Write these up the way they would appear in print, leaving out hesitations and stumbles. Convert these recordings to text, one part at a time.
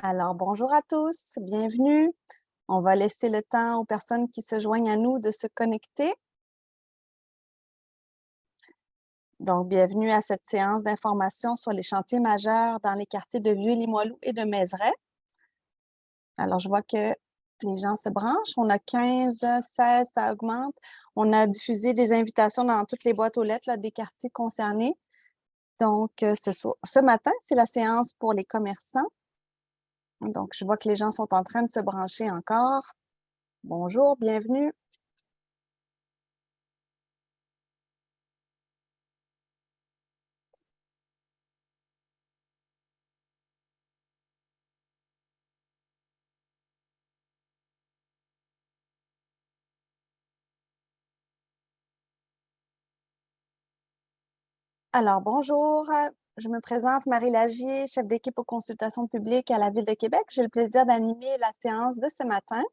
Alors, bonjour à tous, bienvenue. On va laisser le temps aux personnes qui se joignent à nous de se connecter. Donc, bienvenue à cette séance d'information sur les chantiers majeurs dans les quartiers de Vieux-Limoilou et de Mézeray. Alors, je vois que les gens se branchent. On a 15, 16, ça augmente. On a diffusé des invitations dans toutes les boîtes aux lettres là, des quartiers concernés. Donc, ce matin, c'est la séance pour les commerçants. Donc, je vois que les gens sont en train de se brancher encore. Bonjour, bienvenue. Alors, bonjour, je me présente Marie Lagier, chef d'équipe aux consultations publiques à la Ville de Québec. J'ai le plaisir d'animer la séance de ce matin,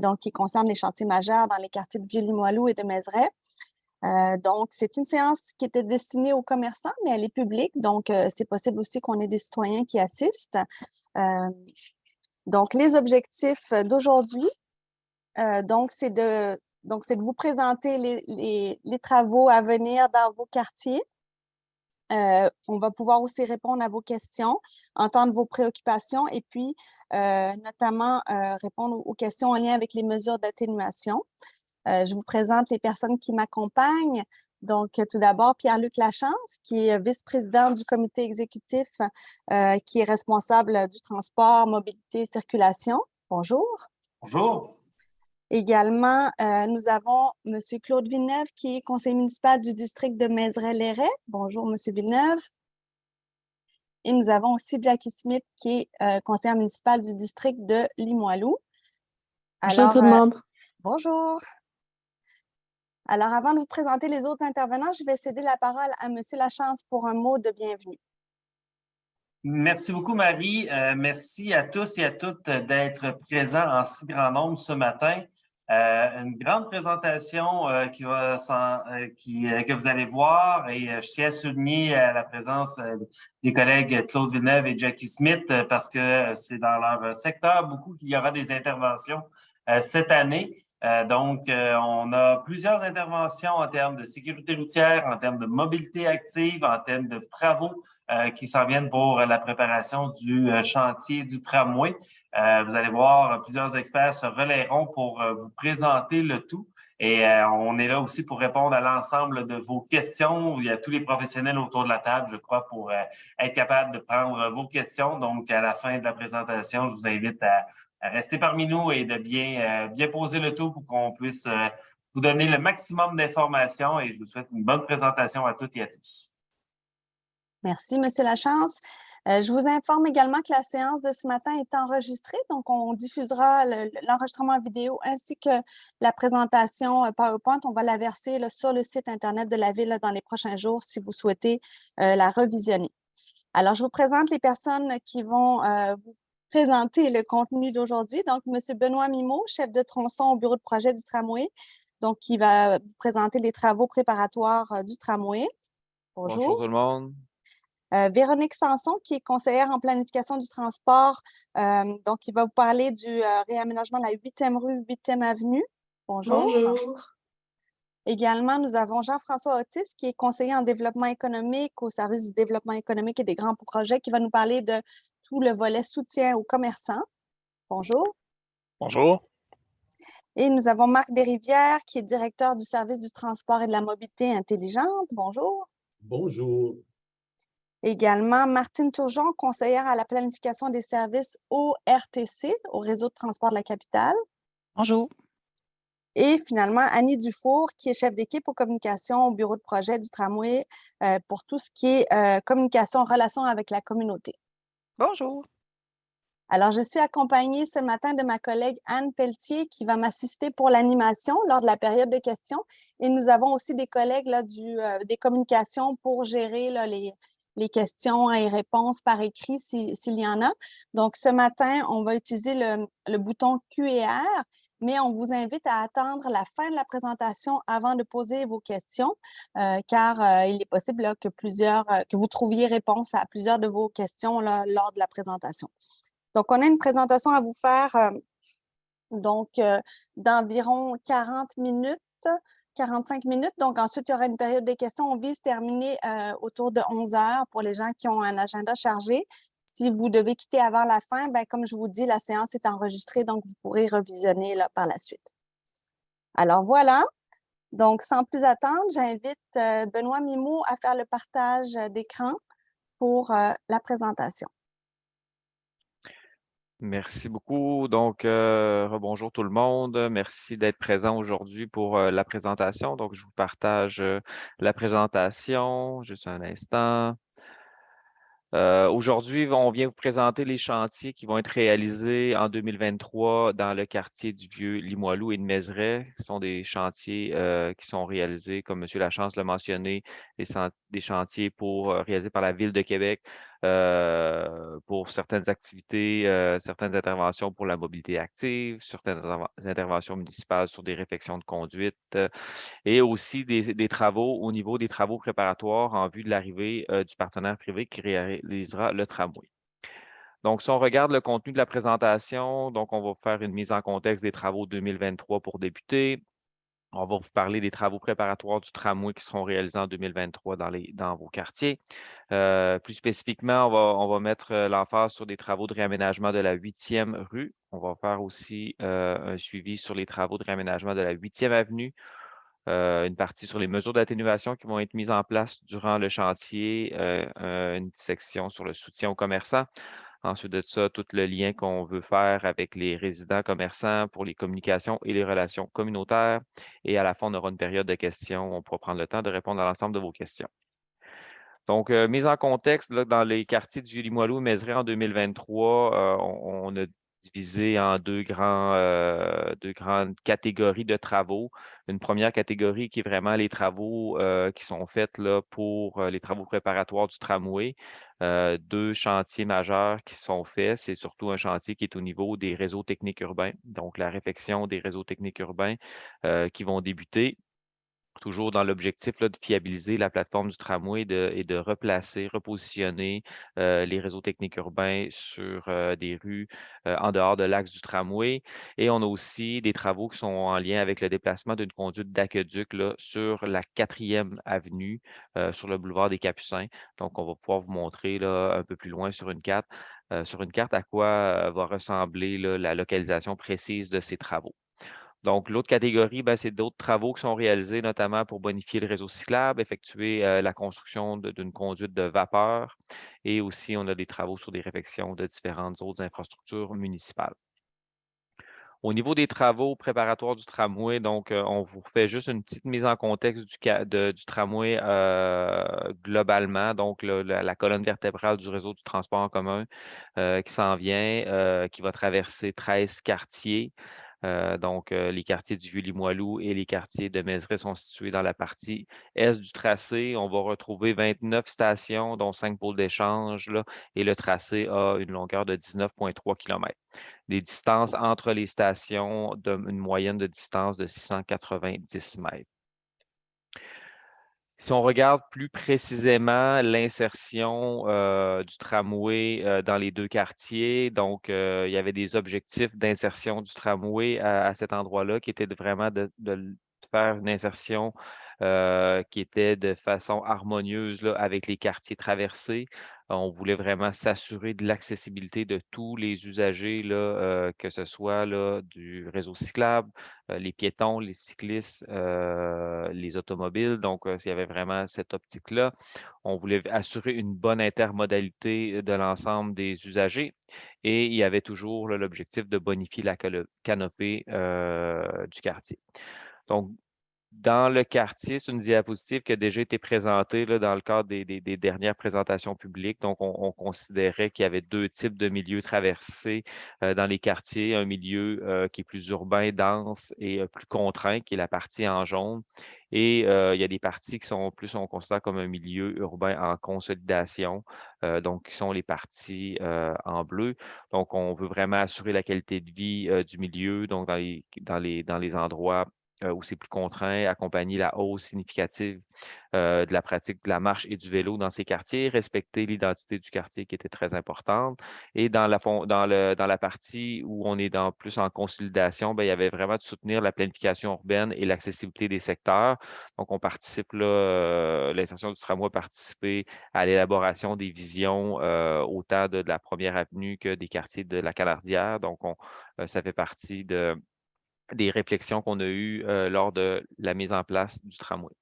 donc qui concerne les chantiers majeurs dans les quartiers de Vieux-Limoilou et de Mézeray. Donc, c'est une séance qui était destinée aux commerçants, mais elle est publique, donc c'est possible aussi qu'on ait des citoyens qui assistent. Euh, donc, les objectifs d'aujourd'hui, c'est de vous présenter les travaux à venir dans vos quartiers. On va pouvoir aussi répondre à vos questions, entendre vos préoccupations et puis notamment répondre aux questions en lien avec les mesures d'atténuation. Je vous présente les personnes qui m'accompagnent. Donc, tout d'abord, Pierre-Luc Lachance, qui est vice-président du comité exécutif, qui est responsable du transport, mobilité et circulation. Bonjour. Bonjour. Également, nous avons M. Claude Villeneuve, qui est conseiller municipal du district de Mézeray-Lairet. Bonjour, M. Villeneuve. Et nous avons aussi Jackie Smith, qui est conseillère municipale du district de Limoilou. Bonjour tout le monde. Bonjour. Alors, avant de vous présenter les autres intervenants, je vais céder la parole à M. Lachance pour un mot de bienvenue. Merci beaucoup, Marie. Merci à tous et à toutes d'être présents en si grand nombre ce matin. Une grande présentation que vous allez voir et je tiens à souligner la présence des collègues Claude Villeneuve et Jackie Smith parce que c'est dans leur secteur beaucoup qu'il y aura des interventions cette année. On a plusieurs interventions en termes de sécurité routière, en termes de mobilité active, en termes de travaux qui s'en viennent pour la préparation du chantier du tramway. Vous allez voir, plusieurs experts se relayeront pour vous présenter le tout. Et on est là aussi pour répondre à l'ensemble de vos questions. Il y a tous les professionnels autour de la table, je crois, pour être capable de prendre vos questions. Donc, à la fin de la présentation, je vous invite à rester parmi nous et de bien poser le tout pour qu'on puisse vous donner le maximum d'informations. Et je vous souhaite une bonne présentation à toutes et à tous. Merci, M. Lachance. Je vous informe également que la séance de ce matin est enregistrée, donc on diffusera l'enregistrement vidéo ainsi que la présentation PowerPoint. On va la verser sur le site Internet de la Ville dans les prochains jours si vous souhaitez la revisionner. Alors, je vous présente les personnes qui vont vous présenter le contenu d'aujourd'hui. Donc, M. Benoît Mimeau, chef de tronçon au bureau de projet du tramway, donc qui va vous présenter les travaux préparatoires du tramway. Bonjour. Bonjour tout le monde. Véronique Sanson, qui est conseillère en planification du transport, donc qui va vous parler du réaménagement de la 8e rue, 8e avenue. Bonjour. Bonjour. Également, nous avons Jean-François Otis, qui est conseiller en développement économique au service du développement économique et des grands projets, qui va nous parler de tout le volet soutien aux commerçants. Bonjour. Bonjour. Et nous avons Marc Desrivières, qui est directeur du service du transport et de la mobilité intelligente. Bonjour. Bonjour. Également, Martine Turgeon, conseillère à la planification des services au RTC, au réseau de transport de la capitale. Bonjour. Et finalement, Annie Dufour, qui est chef d'équipe aux communications au bureau de projet du tramway pour tout ce qui est communication en relation avec la communauté. Bonjour. Alors, je suis accompagnée ce matin de ma collègue Anne Pelletier qui va m'assister pour l'animation lors de la période de questions. Et nous avons aussi des collègues là, des communications pour gérer là, les questions et réponses par écrit s'il y en a. Donc, ce matin, on va utiliser le bouton Q&R, mais on vous invite à attendre la fin de la présentation avant de poser vos questions, car il est possible là, que vous trouviez réponse à plusieurs de vos questions là, lors de la présentation. Donc, on a une présentation à vous faire d'environ 40 minutes, 45 minutes. Donc, ensuite, il y aura une période des questions. On vise terminer autour de 11 heures pour les gens qui ont un agenda chargé. Si vous devez quitter avant la fin, ben, comme je vous dis, la séance est enregistrée, donc vous pourrez revisionner là, par la suite. Alors, voilà. Donc, sans plus attendre, j'invite Benoît Mimoux à faire le partage d'écran pour la présentation. Merci beaucoup. Donc, rebonjour tout le monde. Merci d'être présent aujourd'hui pour la présentation. Donc, je vous partage la présentation. Juste un instant. Aujourd'hui, on vient vous présenter les chantiers qui vont être réalisés en 2023 dans le quartier du Vieux-Limoilou et de Mézeray. Ce sont des chantiers qui sont réalisés, comme M. Lachance l'a mentionné, des chantiers réalisés par la Ville de Québec pour certaines activités, certaines interventions pour la mobilité active, certaines interventions municipales sur des réflexions de conduite, et aussi des travaux au niveau des travaux préparatoires en vue de l'arrivée du partenaire privé qui réalisera le tramway. Donc, si on regarde le contenu de la présentation, donc on va faire une mise en contexte des travaux 2023 pour débuter. On va vous parler des travaux préparatoires du tramway qui seront réalisés en 2023 dans vos quartiers. Plus spécifiquement, on va mettre l'emphase sur des travaux de réaménagement de la 8e rue. On va faire aussi un suivi sur les travaux de réaménagement de la 8e avenue. Une partie sur les mesures d'atténuation qui vont être mises en place durant le chantier, une section sur le soutien aux commerçants. Ensuite de ça, tout le lien qu'on veut faire avec les résidents commerçants pour les communications et les relations communautaires. Et à la fin, on aura une période de questions. On pourra prendre le temps de répondre à l'ensemble de vos questions. Donc, mise en contexte, là, dans les quartiers du Limoilou et Mézeray en 2023, on a divisé en deux grandes catégories de travaux. Une première catégorie qui est vraiment les travaux qui sont faits là, pour les travaux préparatoires du tramway. Deux chantiers majeurs qui sont faits. C'est surtout un chantier qui est au niveau des réseaux techniques urbains, donc la réfection des réseaux techniques urbains qui vont débuter. Toujours dans l'objectif de fiabiliser la plateforme du tramway et de repositionner les réseaux techniques urbains sur des rues en dehors de l'axe du tramway. Et on a aussi des travaux qui sont en lien avec le déplacement d'une conduite d'aqueduc sur la 4e avenue, sur le boulevard des Capucins. Donc, on va pouvoir vous montrer là, un peu plus loin sur une carte à quoi va ressembler là, la localisation précise de ces travaux. Donc, l'autre catégorie, c'est d'autres travaux qui sont réalisés, notamment pour bonifier le réseau cyclable, effectuer la construction d'une conduite de vapeur et aussi, on a des travaux sur des réfections de différentes autres infrastructures municipales. Au niveau des travaux préparatoires du tramway, donc, on vous fait juste une petite mise en contexte du tramway globalement. Donc, la colonne vertébrale du réseau du transport en commun qui s'en vient, qui va traverser 13 quartiers. Donc, les quartiers du Vieux-Limoilou et les quartiers de Mézeray sont situés dans la partie est du tracé. On va retrouver 29 stations, dont 5 pôles d'échange, et le tracé a une longueur de 19,3 km. Des distances entre les stations, une moyenne de distance de 690 mètres. Si on regarde plus précisément l'insertion du tramway dans les deux quartiers, donc il y avait des objectifs d'insertion du tramway à cet endroit-là qui étaient vraiment de faire une insertion qui était de façon harmonieuse là, avec les quartiers traversés. On voulait vraiment s'assurer de l'accessibilité de tous les usagers, là, que ce soit là, du réseau cyclable, les piétons, les cyclistes, les automobiles. Donc, il y avait vraiment cette optique-là. On voulait assurer une bonne intermodalité de l'ensemble des usagers et il y avait toujours là, l'objectif de bonifier la canopée du quartier. Donc, dans le quartier, c'est une diapositive qui a déjà été présentée là, dans le cadre des dernières présentations publiques. Donc, on considérait qu'il y avait deux types de milieux traversés dans les quartiers. Un milieu qui est plus urbain, dense et plus contraint, qui est la partie en jaune. Et il y a des parties qui sont plus, on considère comme un milieu urbain en consolidation, donc qui sont les parties en bleu. Donc, on veut vraiment assurer la qualité de vie du milieu, donc dans les endroits où c'est plus contraint, accompagner la hausse significative de la pratique de la marche et du vélo dans ces quartiers, respecter l'identité du quartier qui était très importante. Et dans la partie où on est plus en consolidation, ben, il y avait vraiment de soutenir la planification urbaine et l'accessibilité des secteurs. Donc, on participe là, l'insertion du tramway a participé à l'élaboration des visions autant de la première avenue que des quartiers de la Canardière. Donc, ça fait partie des réflexions qu'on a eues lors de la mise en place du tramway.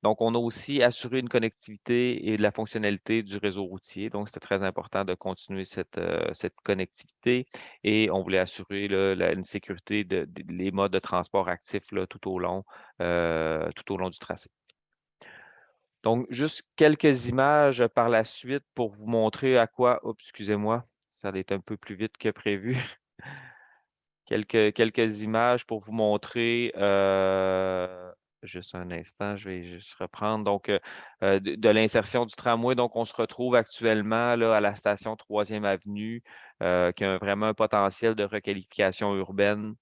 Donc, on a aussi assuré une connectivité et de la fonctionnalité du réseau routier. Donc, c'était très important de continuer cette connectivité et on voulait assurer là, une sécurité les modes de transport actifs là, tout au long du tracé. Donc, juste quelques images par la suite pour vous montrer à quoi, excusez-moi, ça allait un peu plus vite que prévu. Quelques images pour vous montrer, juste un instant, je vais juste reprendre. Donc, de l'insertion du tramway. Donc, on se retrouve actuellement là, à la station 3e Avenue, qui a vraiment un potentiel de requalification urbaine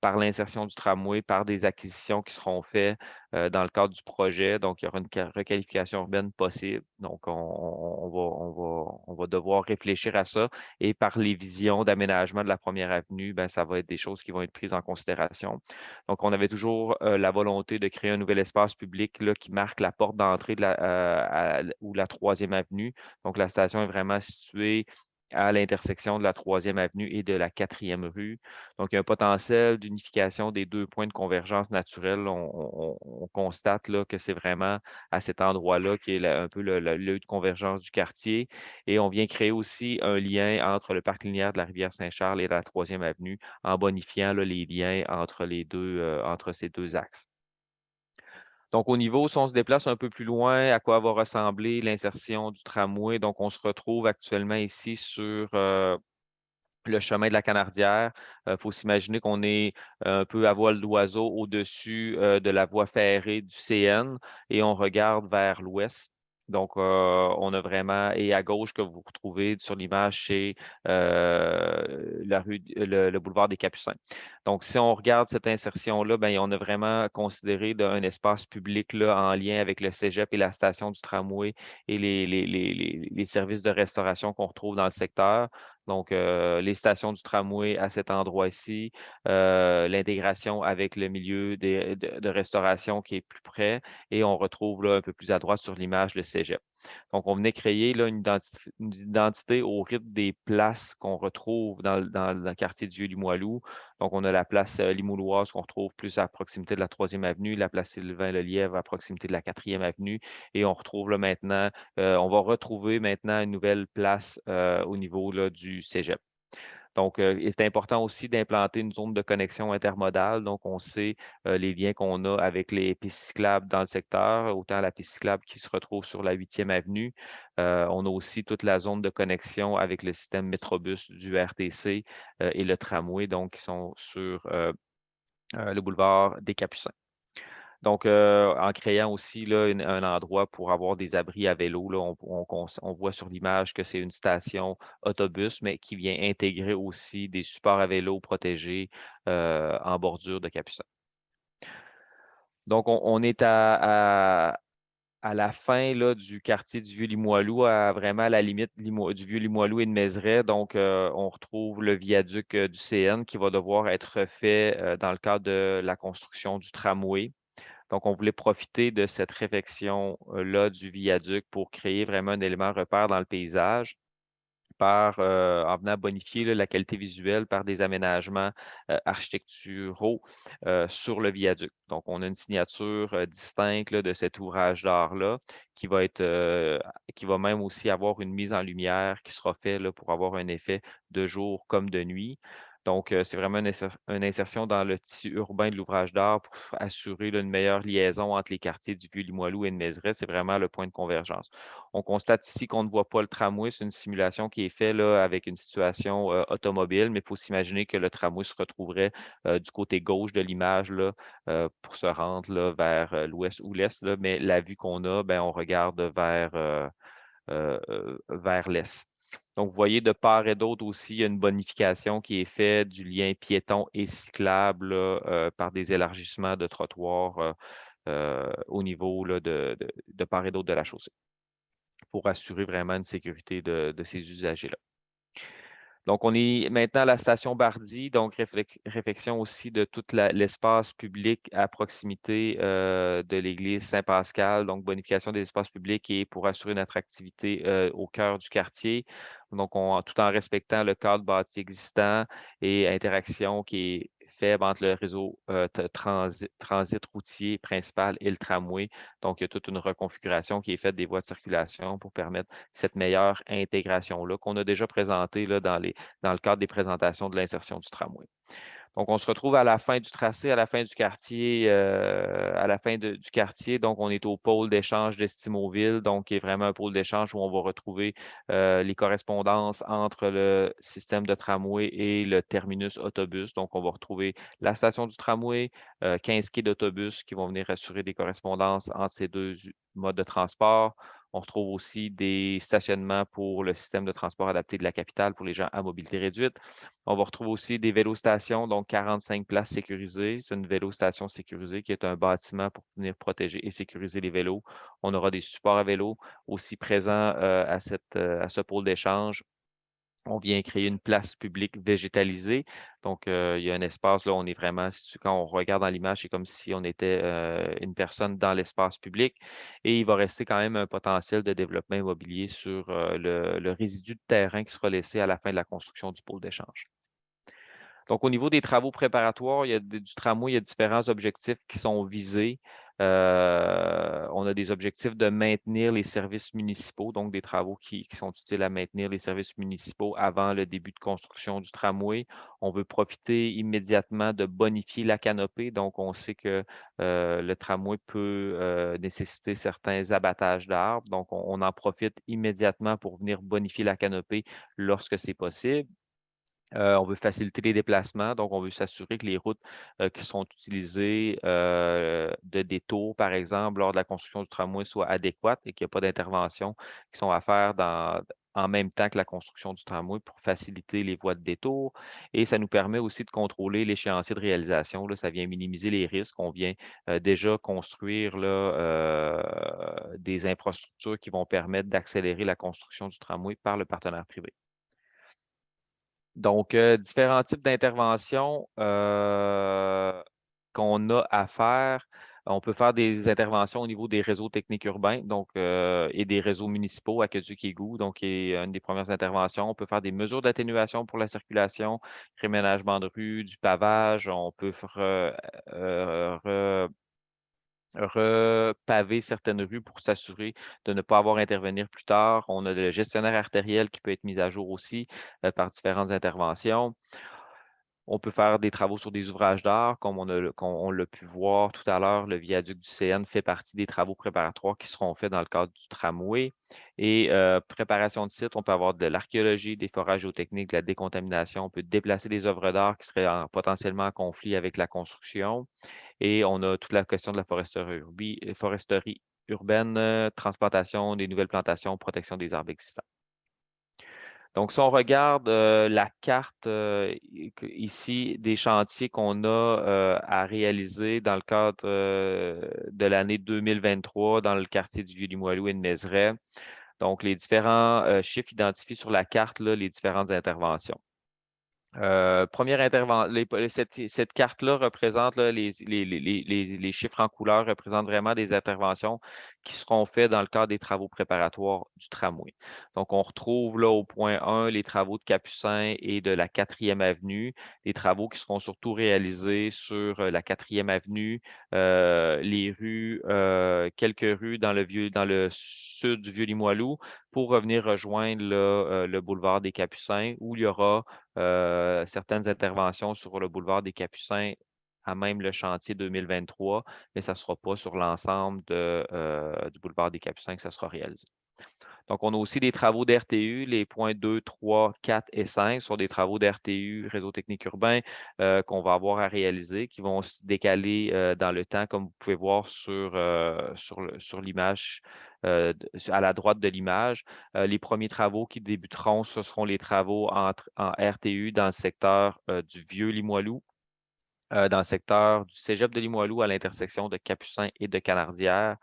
par l'insertion du tramway, par des acquisitions qui seront faites dans le cadre du projet. Donc, il y aura une requalification urbaine possible. Donc, on va devoir réfléchir à ça. Et par les visions d'aménagement de la première avenue, ben, ça va être des choses qui vont être prises en considération. Donc, on avait toujours la volonté de créer un nouvel espace public là, qui marque la porte d'entrée ou la 3e avenue. Donc, la station est vraiment située à l'intersection de la 3e avenue et de la 4e rue. Donc, il y a un potentiel d'unification des deux points de convergence naturelle. On constate là, que c'est vraiment à cet endroit-là qui est un peu le lieu de convergence du quartier. Et on vient créer aussi un lien entre le parc linéaire de la rivière Saint-Charles et la 3e avenue en bonifiant là, les liens entre ces deux axes. Donc, au niveau, si on se déplace un peu plus loin, à quoi va ressembler l'insertion du tramway? Donc, on se retrouve actuellement ici sur le chemin de la Canardière. Il faut s'imaginer qu'on est un peu à voile d'oiseau au-dessus de la voie ferrée du CN et on regarde vers l'ouest. Donc, on a vraiment, et à gauche que vous retrouvez sur l'image, c'est le boulevard des Capucins. Donc, si on regarde cette insertion-là, ben, on a vraiment considéré un espace public là, en lien avec le cégep et la station du tramway et les services de restauration qu'on retrouve dans le secteur. Donc, les stations du tramway à cet endroit-ci, l'intégration avec le milieu de restauration qui est plus près et on retrouve là, un peu plus à droite sur l'image le cégep. Donc, on venait créer là, une identité au rythme des places qu'on retrouve dans le quartier du Vieux-Limoilou. Donc, on a la place Limouloise qu'on retrouve plus à proximité de la 3e avenue, la place Sylvain-Lelièvre à proximité de la 4e avenue. Et on retrouve là maintenant, on va retrouver maintenant une nouvelle place au niveau là, du cégep. Donc, il est important aussi d'implanter une zone de connexion intermodale. Donc, on sait les liens qu'on a avec les pistes cyclables dans le secteur, autant la piste cyclable qui se retrouve sur la 8e avenue. On a aussi toute la zone de connexion avec le système Métrobus du RTC et le tramway, donc qui sont sur le boulevard des Capucins. Donc, en créant aussi là, un endroit pour avoir des abris à vélo, là, on voit sur l'image que c'est une station autobus, mais qui vient intégrer aussi des supports à vélo protégés en bordure de Capucin. Donc, on est à la fin là, du quartier du Vieux-Limoilou, vraiment à la limite du Vieux-Limoilou et de Mézeray. Donc, on retrouve le viaduc du CN qui va devoir être refait dans le cadre de la construction du tramway. Donc, on voulait profiter de cette réflexion-là du viaduc pour créer vraiment un élément repère dans le paysage en venant bonifier là, la qualité visuelle par des aménagements architecturaux sur le viaduc. Donc, on a une signature distincte là, de cet ouvrage d'art-là qui va même aussi avoir une mise en lumière qui sera faite là, pour avoir un effet de jour comme de nuit. Donc, c'est vraiment une insertion dans le tissu urbain de l'ouvrage d'art pour assurer là, une meilleure liaison entre les quartiers du Vieux-Limoilou et de Mézeray. C'est vraiment le point de convergence. On constate ici qu'on ne voit pas le tramway. C'est une simulation qui est faite là, avec une situation automobile, mais il faut s'imaginer que le tramway se retrouverait du côté gauche de l'image là, pour se rendre là, vers l'ouest ou l'est. Là, mais la vue qu'on a, ben, on regarde vers l'est. Donc, vous voyez, de part et d'autre aussi, il y a une bonification qui est faite du lien piéton et cyclable là, par des élargissements de trottoirs au niveau là, de part et d'autre de la chaussée pour assurer vraiment une sécurité de ces usagers-là. Donc, on est maintenant à la station Bardy, donc réfection aussi de tout l'espace public à proximité de l'église Saint-Pascal, donc bonification des espaces publics et pour assurer une attractivité au cœur du quartier. Donc, tout en respectant le cadre bâti existant et interaction qui est faible entre le réseau transit routier principal et le tramway. Donc, il y a toute une reconfiguration qui est faite des voies de circulation pour permettre cette meilleure intégration-là qu'on a déjà présentée là, dans le cadre des présentations de l'insertion du tramway. Donc, on se retrouve à la fin du tracé, à la fin du quartier, du quartier. Donc, on est au pôle d'échange d'Estimauville, donc qui est vraiment un pôle d'échange où on va retrouver les correspondances entre le système de tramway et le terminus autobus. Donc, on va retrouver la station du tramway, 15 quais d'autobus qui vont venir assurer des correspondances entre ces deux modes de transport. On retrouve aussi des stationnements pour le système de transport adapté de la capitale pour les gens à mobilité réduite. On va retrouver aussi des vélostations, donc 45 places sécurisées. C'est une vélostation sécurisée qui est un bâtiment pour venir protéger et sécuriser les vélos. On aura des supports à vélo aussi présents à ce pôle d'échange. On vient créer une place publique végétalisée. Donc, il y a un espace, là, on est vraiment, quand on regarde dans l'image, c'est comme si on était une personne dans l'espace public. Et il va rester quand même un potentiel de développement immobilier sur le résidu de terrain qui sera laissé à la fin de la construction du pôle d'échange. Donc, au niveau des travaux préparatoires, il y a du tramway, il y a différents objectifs qui sont visés. On a des objectifs de maintenir les services municipaux, donc des travaux qui sont utiles à maintenir les services municipaux avant le début de construction du tramway. On veut profiter immédiatement de bonifier la canopée. Donc, on sait que le tramway peut nécessiter certains abattages d'arbres. Donc, on en profite immédiatement pour venir bonifier la canopée lorsque c'est possible. On veut faciliter les déplacements, donc on veut s'assurer que les routes qui sont utilisées de détour, par exemple, lors de la construction du tramway soient adéquates et qu'il n'y a pas d'interventions qui sont à faire en même temps que la construction du tramway pour faciliter les voies de détour. Et ça nous permet aussi de contrôler l'échéancier de réalisation. Là, ça vient minimiser les risques. On vient déjà construire là, des infrastructures qui vont permettre d'accélérer la construction du tramway par le partenaire privé. Donc, différents types d'interventions qu'on a à faire. On peut faire des interventions au niveau des réseaux techniques urbains donc, et des réseaux municipaux, Aqueduc-Égout, donc qui est une des premières interventions. On peut faire des mesures d'atténuation pour la circulation, réménagement de rue, du pavage. On peut repaver certaines rues pour s'assurer de ne pas avoir à intervenir plus tard. On a le gestionnaire artériel qui peut être mis à jour aussi par différentes interventions. On peut faire des travaux sur des ouvrages d'art, comme on l'a pu voir tout à l'heure. Le viaduc du CN fait partie des travaux préparatoires qui seront faits dans le cadre du tramway. Et préparation de site, on peut avoir de l'archéologie, des forages géotechniques, de la décontamination. On peut déplacer des œuvres d'art qui seraient potentiellement en conflit avec la construction. Et on a toute la question de la foresterie urbaine, transplantation des nouvelles plantations, protection des arbres existants. Donc, si on regarde la carte ici des chantiers qu'on a à réaliser dans le cadre de l'année 2023 dans le quartier du Vieux-Limoilou et de Mézeray, donc les différents chiffres identifiés sur la carte, là, les différentes interventions. Première intervention, cette carte-là représente là, les chiffres en couleur représentent vraiment des interventions qui seront faites dans le cadre des travaux préparatoires du tramway. Donc, on retrouve là au point 1 les travaux de Capucin et de la 4e avenue, les travaux qui seront surtout réalisés sur la 4e avenue, les rues, quelques rues dans le sud du Vieux-Limoilou pour revenir rejoindre le boulevard des Capucins où il y aura certaines interventions sur le boulevard des Capucins à même le chantier 2023, mais ça ne sera pas sur l'ensemble du boulevard des Capucins que ça sera réalisé. Donc, on a aussi des travaux d'RTU, les points 2, 3, 4 et 5 sont des travaux d'RTU, réseau technique urbain, qu'on va avoir à réaliser, qui vont se décaler dans le temps, comme vous pouvez voir sur l'image à la droite de l'image. Les premiers travaux qui débuteront, ce seront les travaux en RTU dans le secteur du Vieux-Limoilou, dans le secteur du Cégep de Limoilou à l'intersection de Capucin et de Canardière,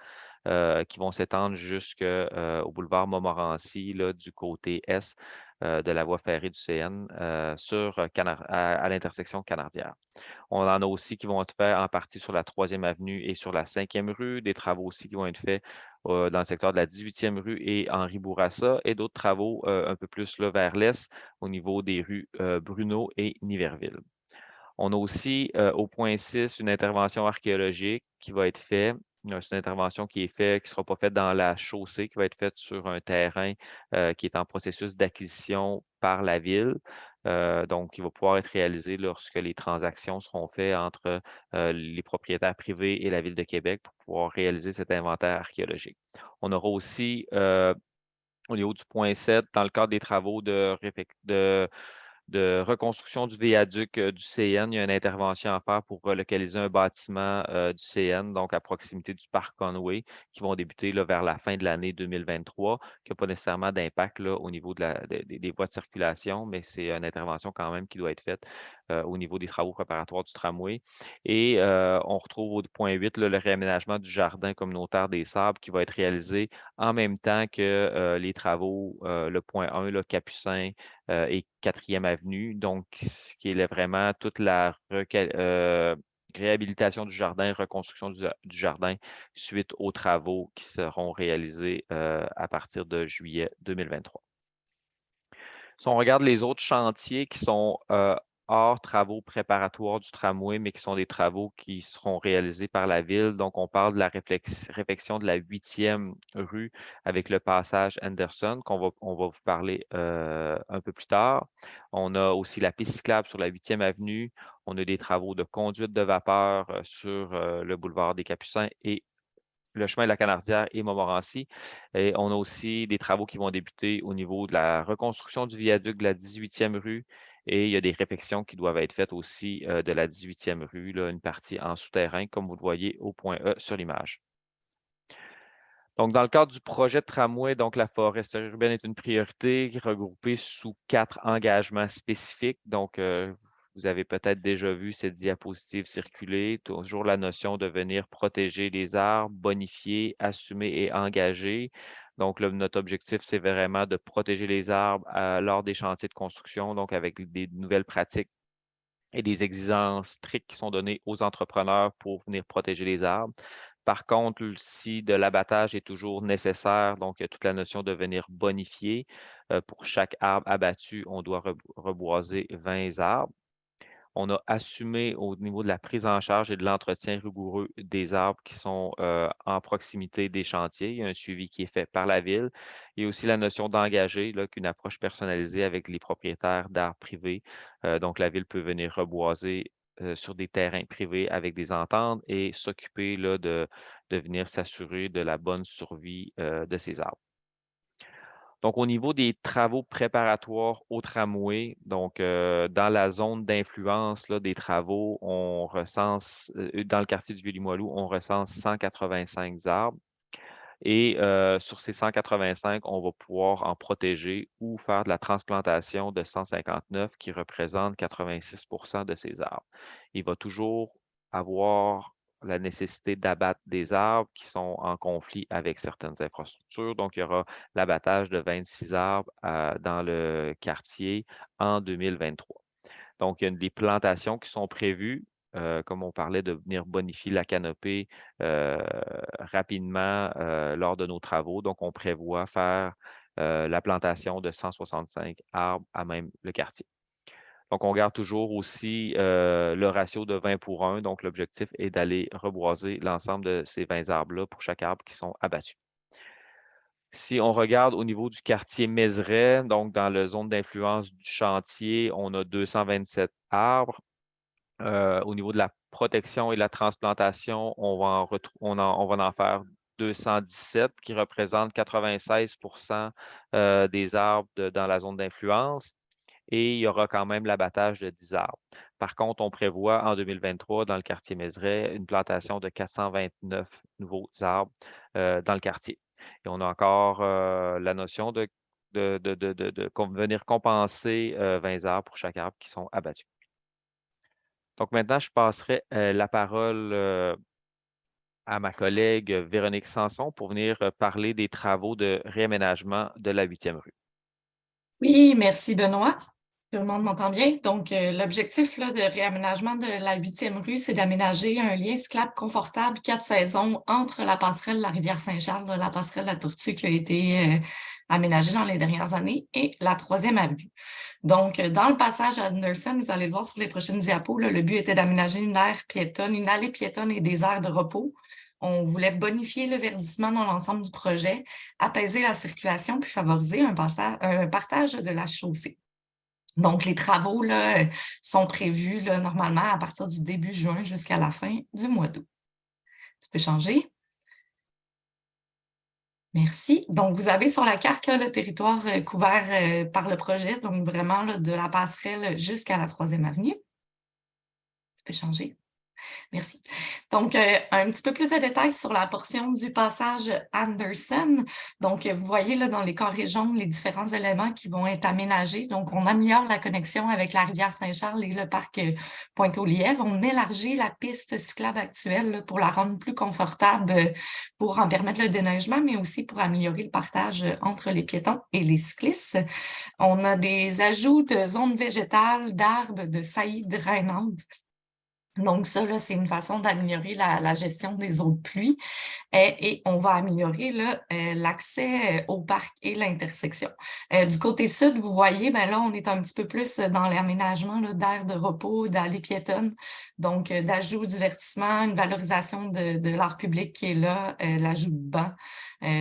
qui vont s'étendre jusqu'au boulevard Montmorency, là, du côté est de la voie ferrée du CN, à l'intersection Canardière. On en a aussi qui vont être faits en partie sur la 3e avenue et sur la 5e rue, des travaux aussi qui vont être faits dans le secteur de la 18e rue et Henri Bourassa, et d'autres travaux un peu plus là, vers l'est au niveau des rues Bruno et Niverville. On a aussi au point 6 une intervention archéologique qui va être faite. C'est une intervention qui est faite, qui ne sera pas faite dans la chaussée, qui va être faite sur un terrain qui est en processus d'acquisition par la ville. Donc, qui va pouvoir être réalisé lorsque les transactions seront faites entre les propriétaires privés et la Ville de Québec pour pouvoir réaliser cet inventaire archéologique. On aura aussi, au niveau du point 7, dans le cadre des travaux de reconstruction du viaduc du CN. Il y a une intervention à faire pour relocaliser un bâtiment du CN, donc à proximité du parc Conway, qui vont débuter là, vers la fin de l'année 2023, qui n'a pas nécessairement d'impact au niveau des voies de circulation, mais c'est une intervention quand même qui doit être faite au niveau des travaux préparatoires du tramway. Et on retrouve au point 8 là, le réaménagement du jardin communautaire des Sables qui va être réalisé en même temps que les travaux, le point 1, là, Capucin, et 4e avenue, donc ce qui est vraiment toute la réhabilitation du jardin, reconstruction du jardin suite aux travaux qui seront réalisés à partir de juillet 2023. Si on regarde les autres chantiers qui sont hors travaux préparatoires du tramway, mais qui sont des travaux qui seront réalisés par la Ville. Donc, on parle de la réfection de la 8e rue avec le passage Anderson, on va vous parler un peu plus tard. On a aussi la piste cyclable sur la 8e avenue. On a des travaux de conduite de vapeur sur le boulevard des Capucins et le chemin de la Canardière et Montmorency. Et on a aussi des travaux qui vont débuter au niveau de la reconstruction du viaduc de la 18e rue. Et il y a des réfections qui doivent être faites aussi de la 18e rue, là, une partie en souterrain, comme vous le voyez au point E sur l'image. Donc, dans le cadre du projet de tramway, donc la foresterie urbaine est une priorité regroupée sous 4 engagements spécifiques. Donc, vous avez peut-être déjà vu cette diapositive circuler, toujours la notion de venir protéger les arbres, bonifier, assumer et engager. Donc, notre objectif, c'est vraiment de protéger les arbres lors des chantiers de construction, donc avec des nouvelles pratiques et des exigences strictes qui sont données aux entrepreneurs pour venir protéger les arbres. Par contre, si de l'abattage est toujours nécessaire, donc il y a toute la notion de venir bonifier. Pour chaque arbre abattu, on doit reboiser 20 arbres. On a assumé au niveau de la prise en charge et de l'entretien rigoureux des arbres qui sont en proximité des chantiers. Il y a un suivi qui est fait par la Ville. Il y a aussi la notion d'engager, qu'une approche personnalisée avec les propriétaires d'arbres privés. Donc, la Ville peut venir reboiser sur des terrains privés avec des ententes et s'occuper de venir s'assurer de la bonne survie de ces arbres. Donc, au niveau des travaux préparatoires au tramway, donc dans la zone d'influence des travaux, on recense, dans le quartier du Vieux-Limoilou, on recense 185 arbres. Et sur ces 185, on va pouvoir en protéger ou faire de la transplantation de 159 qui représente 86 de ces arbres. Il va toujours avoir la nécessité d'abattre des arbres qui sont en conflit avec certaines infrastructures. Donc, il y aura l'abattage de 26 arbres dans le quartier en 2023. Donc, il y a des plantations qui sont prévues, comme on parlait de venir bonifier la canopée rapidement lors de nos travaux. Donc, on prévoit faire la plantation de 165 arbres à même le quartier. Donc, on garde toujours aussi le ratio de 20 pour 1. Donc, l'objectif est d'aller reboiser l'ensemble de ces 20 arbres-là pour chaque arbre qui sont abattus. Si on regarde au niveau du quartier Mézeray, donc dans la zone d'influence du chantier, on a 227 arbres. Au niveau de la protection et de la transplantation, on va en faire 217 qui représentent 96 des arbres dans la zone d'influence. Et il y aura quand même l'abattage de 10 arbres. Par contre, on prévoit en 2023, dans le quartier Mézeray, une plantation de 429 nouveaux arbres dans le quartier. Et on a encore la notion de venir compenser 20 arbres pour chaque arbre qui sont abattus. Donc maintenant, je passerai la parole à ma collègue Véronique Sanson pour venir parler des travaux de réaménagement de la 8e rue. Oui, merci Benoît. Tout le monde m'entend bien. Donc, l'objectif là, de réaménagement de la 8e rue, c'est d'aménager un lien cyclable confortable 4 saisons entre la passerelle de la rivière Saint-Charles, là, la passerelle de la Tortue qui a été aménagée dans les dernières années, et la 3e avenue. Donc, dans le passage à Anderson, vous allez le voir sur les prochaines diapos, là, le but était d'aménager une aire piétonne, une allée piétonne et des aires de repos. On voulait bonifier le verdissement dans l'ensemble du projet, apaiser la circulation puis favoriser un partage de la chaussée. Donc, les travaux là, sont prévus là, normalement à partir du début juin jusqu'à la fin du mois d'août. Tu peux changer? Merci. Donc, vous avez sur la carte là, le territoire couvert par le projet, donc vraiment là, de la passerelle jusqu'à la 3e avenue. Tu peux changer? Merci. Donc, un petit peu plus de détails sur la portion du passage Anderson. Donc, vous voyez là, dans les carrés jaunes les différents éléments qui vont être aménagés. Donc, on améliore la connexion avec la rivière Saint-Charles et le parc Pointe-aux-Lièvres. On élargit la piste cyclable actuelle là, pour la rendre plus confortable, pour en permettre le déneigement, mais aussi pour améliorer le partage entre les piétons et les cyclistes. On a des ajouts de zones végétales, d'arbres, de saillies drainantes. Donc, ça, là, c'est une façon d'améliorer la gestion des eaux de pluie et on va améliorer l'accès au parc et l'intersection. Du côté sud, vous voyez, ben là, on est un petit peu plus dans l'aménagement d'aires de repos, d'allées piétonnes, donc d'ajout du divertissement, une valorisation de l'art public qui est là, l'ajout de bancs,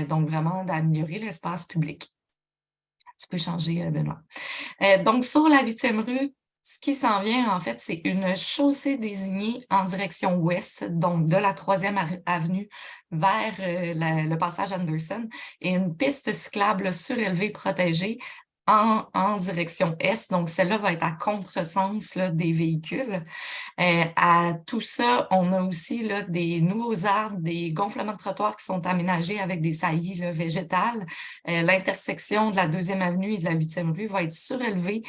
donc vraiment d'améliorer l'espace public. Tu peux changer, Benoît. Donc, sur la 8e rue, ce qui s'en vient, en fait, c'est une chaussée désignée en direction ouest, donc de la 3e avenue vers le passage Anderson, et une piste cyclable surélevée protégée en direction est. Donc, celle-là va être à contresens là, des véhicules. À tout ça, on a aussi là, des nouveaux arbres, des gonflements de trottoirs qui sont aménagés avec des saillies là, végétales. L'intersection de la 2e avenue et de la 8e rue va être surélevée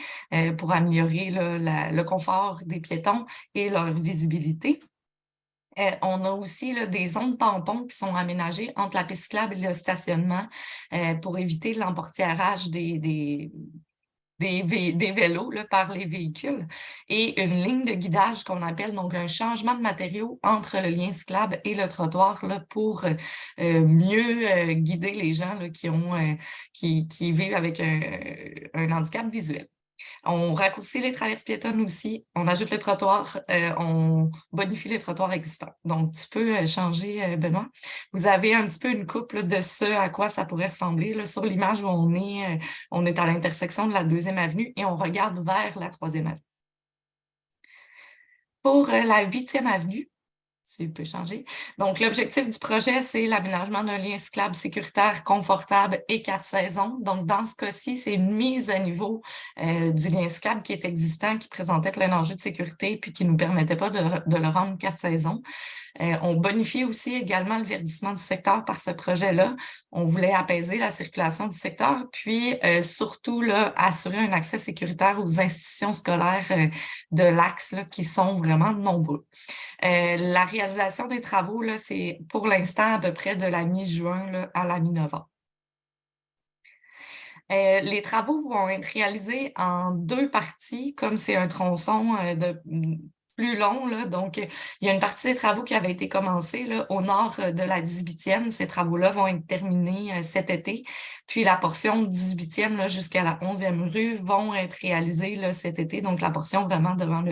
pour améliorer là, le confort des piétons et leur visibilité. On a aussi là, des zones tampons qui sont aménagées entre la piste cyclable et le stationnement pour éviter l'emportiérage des vélos là, par les véhicules et une ligne de guidage qu'on appelle donc un changement de matériaux entre le lien cyclable et le trottoir là, pour mieux guider les gens là, qui vivent avec un handicap visuel. On raccourcit les traverses piétonnes aussi, on ajoute les trottoirs, on bonifie les trottoirs existants. Donc, tu peux changer, Benoît. Vous avez un petit peu une coupe là, de ce à quoi ça pourrait ressembler. Là, sur l'image où on est à l'intersection de la 2e avenue et on regarde vers la 3e avenue. Pour la 8e avenue, tu peux changer. Donc, l'objectif du projet, c'est l'aménagement d'un lien cyclable sécuritaire, confortable et 4 saisons. Donc, dans ce cas-ci, c'est une mise à niveau du lien cyclable qui est existant, qui présentait plein d'enjeux de sécurité puis qui ne nous permettait pas de le rendre 4 saisons. On bonifie aussi également le verdissement du secteur par ce projet-là. On voulait apaiser la circulation du secteur, puis surtout là, assurer un accès sécuritaire aux institutions scolaires de l'axe qui sont vraiment nombreux. La réalisation des travaux, là, c'est pour l'instant à peu près de la mi-juin à la mi-novembre. Les travaux vont être réalisés en 2 parties, comme c'est un tronçon plus long. Là. Donc, il y a une partie des travaux qui avait été commencée là, au nord de la 18e. Ces travaux-là vont être terminés cet été. Puis, la portion 18e là, jusqu'à la 11e rue vont être réalisées là, cet été. Donc, la portion vraiment devant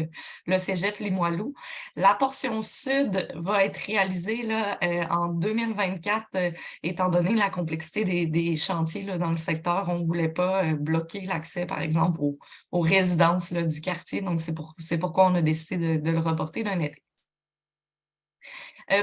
le cégep Limoilou. La portion sud va être réalisée là, en 2024, étant donné la complexité des chantiers là, dans le secteur. On ne voulait pas bloquer l'accès, par exemple, aux résidences là, du quartier. Donc, c'est pourquoi on a décidé de le reporter d'un été.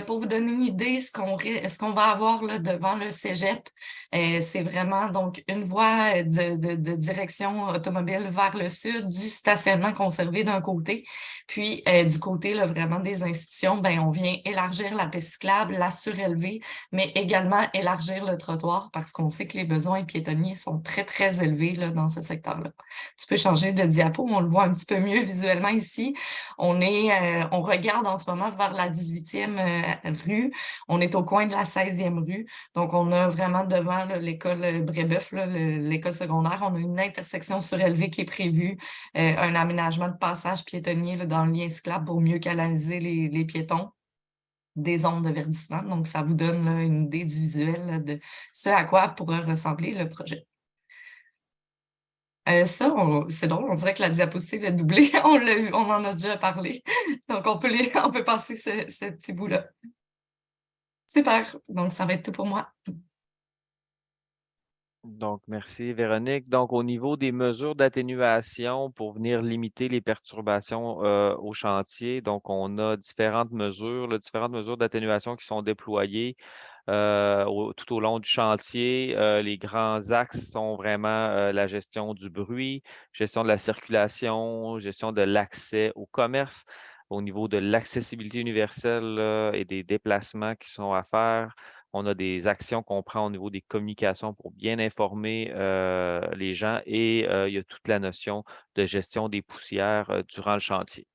Pour vous donner une idée, ce qu'on va avoir là, devant le cégep, c'est vraiment donc une voie de direction automobile vers le sud, du stationnement conservé d'un côté, puis du côté là, vraiment des institutions, ben, on vient élargir la piste cyclable, la surélever, mais également élargir le trottoir parce qu'on sait que les besoins piétonniers sont très, très élevés là, dans ce secteur-là. Tu peux changer de diapo, on le voit un petit peu mieux visuellement ici. On regarde en ce moment vers la 18e rue. On est au coin de la 16e rue. Donc, on a vraiment devant l'école Brébeuf, l'école secondaire, on a une intersection surélevée qui est prévue, un aménagement de passage piétonnier là, dans le lien cyclable pour mieux canaliser les piétons, des zones de verdissement. Donc, ça vous donne là, une idée du visuel là, de ce à quoi pourrait ressembler le projet. C'est drôle, on dirait que la diapositive est doublée. On l'a vu, on en a déjà parlé. Donc, on peut passer ce petit bout-là. Super. Donc, ça va être tout pour moi. Donc, merci Véronique. Donc, au niveau des mesures d'atténuation pour venir limiter les perturbations au chantier, donc on a différentes mesures d'atténuation qui sont déployées tout au long du chantier. Les grands axes sont vraiment la gestion du bruit, gestion de la circulation, gestion de l'accès au commerce. Au niveau de l'accessibilité universelle et des déplacements qui sont à faire, on a des actions qu'on prend au niveau des communications pour bien informer les gens et il y a toute la notion de gestion des poussières durant le chantier.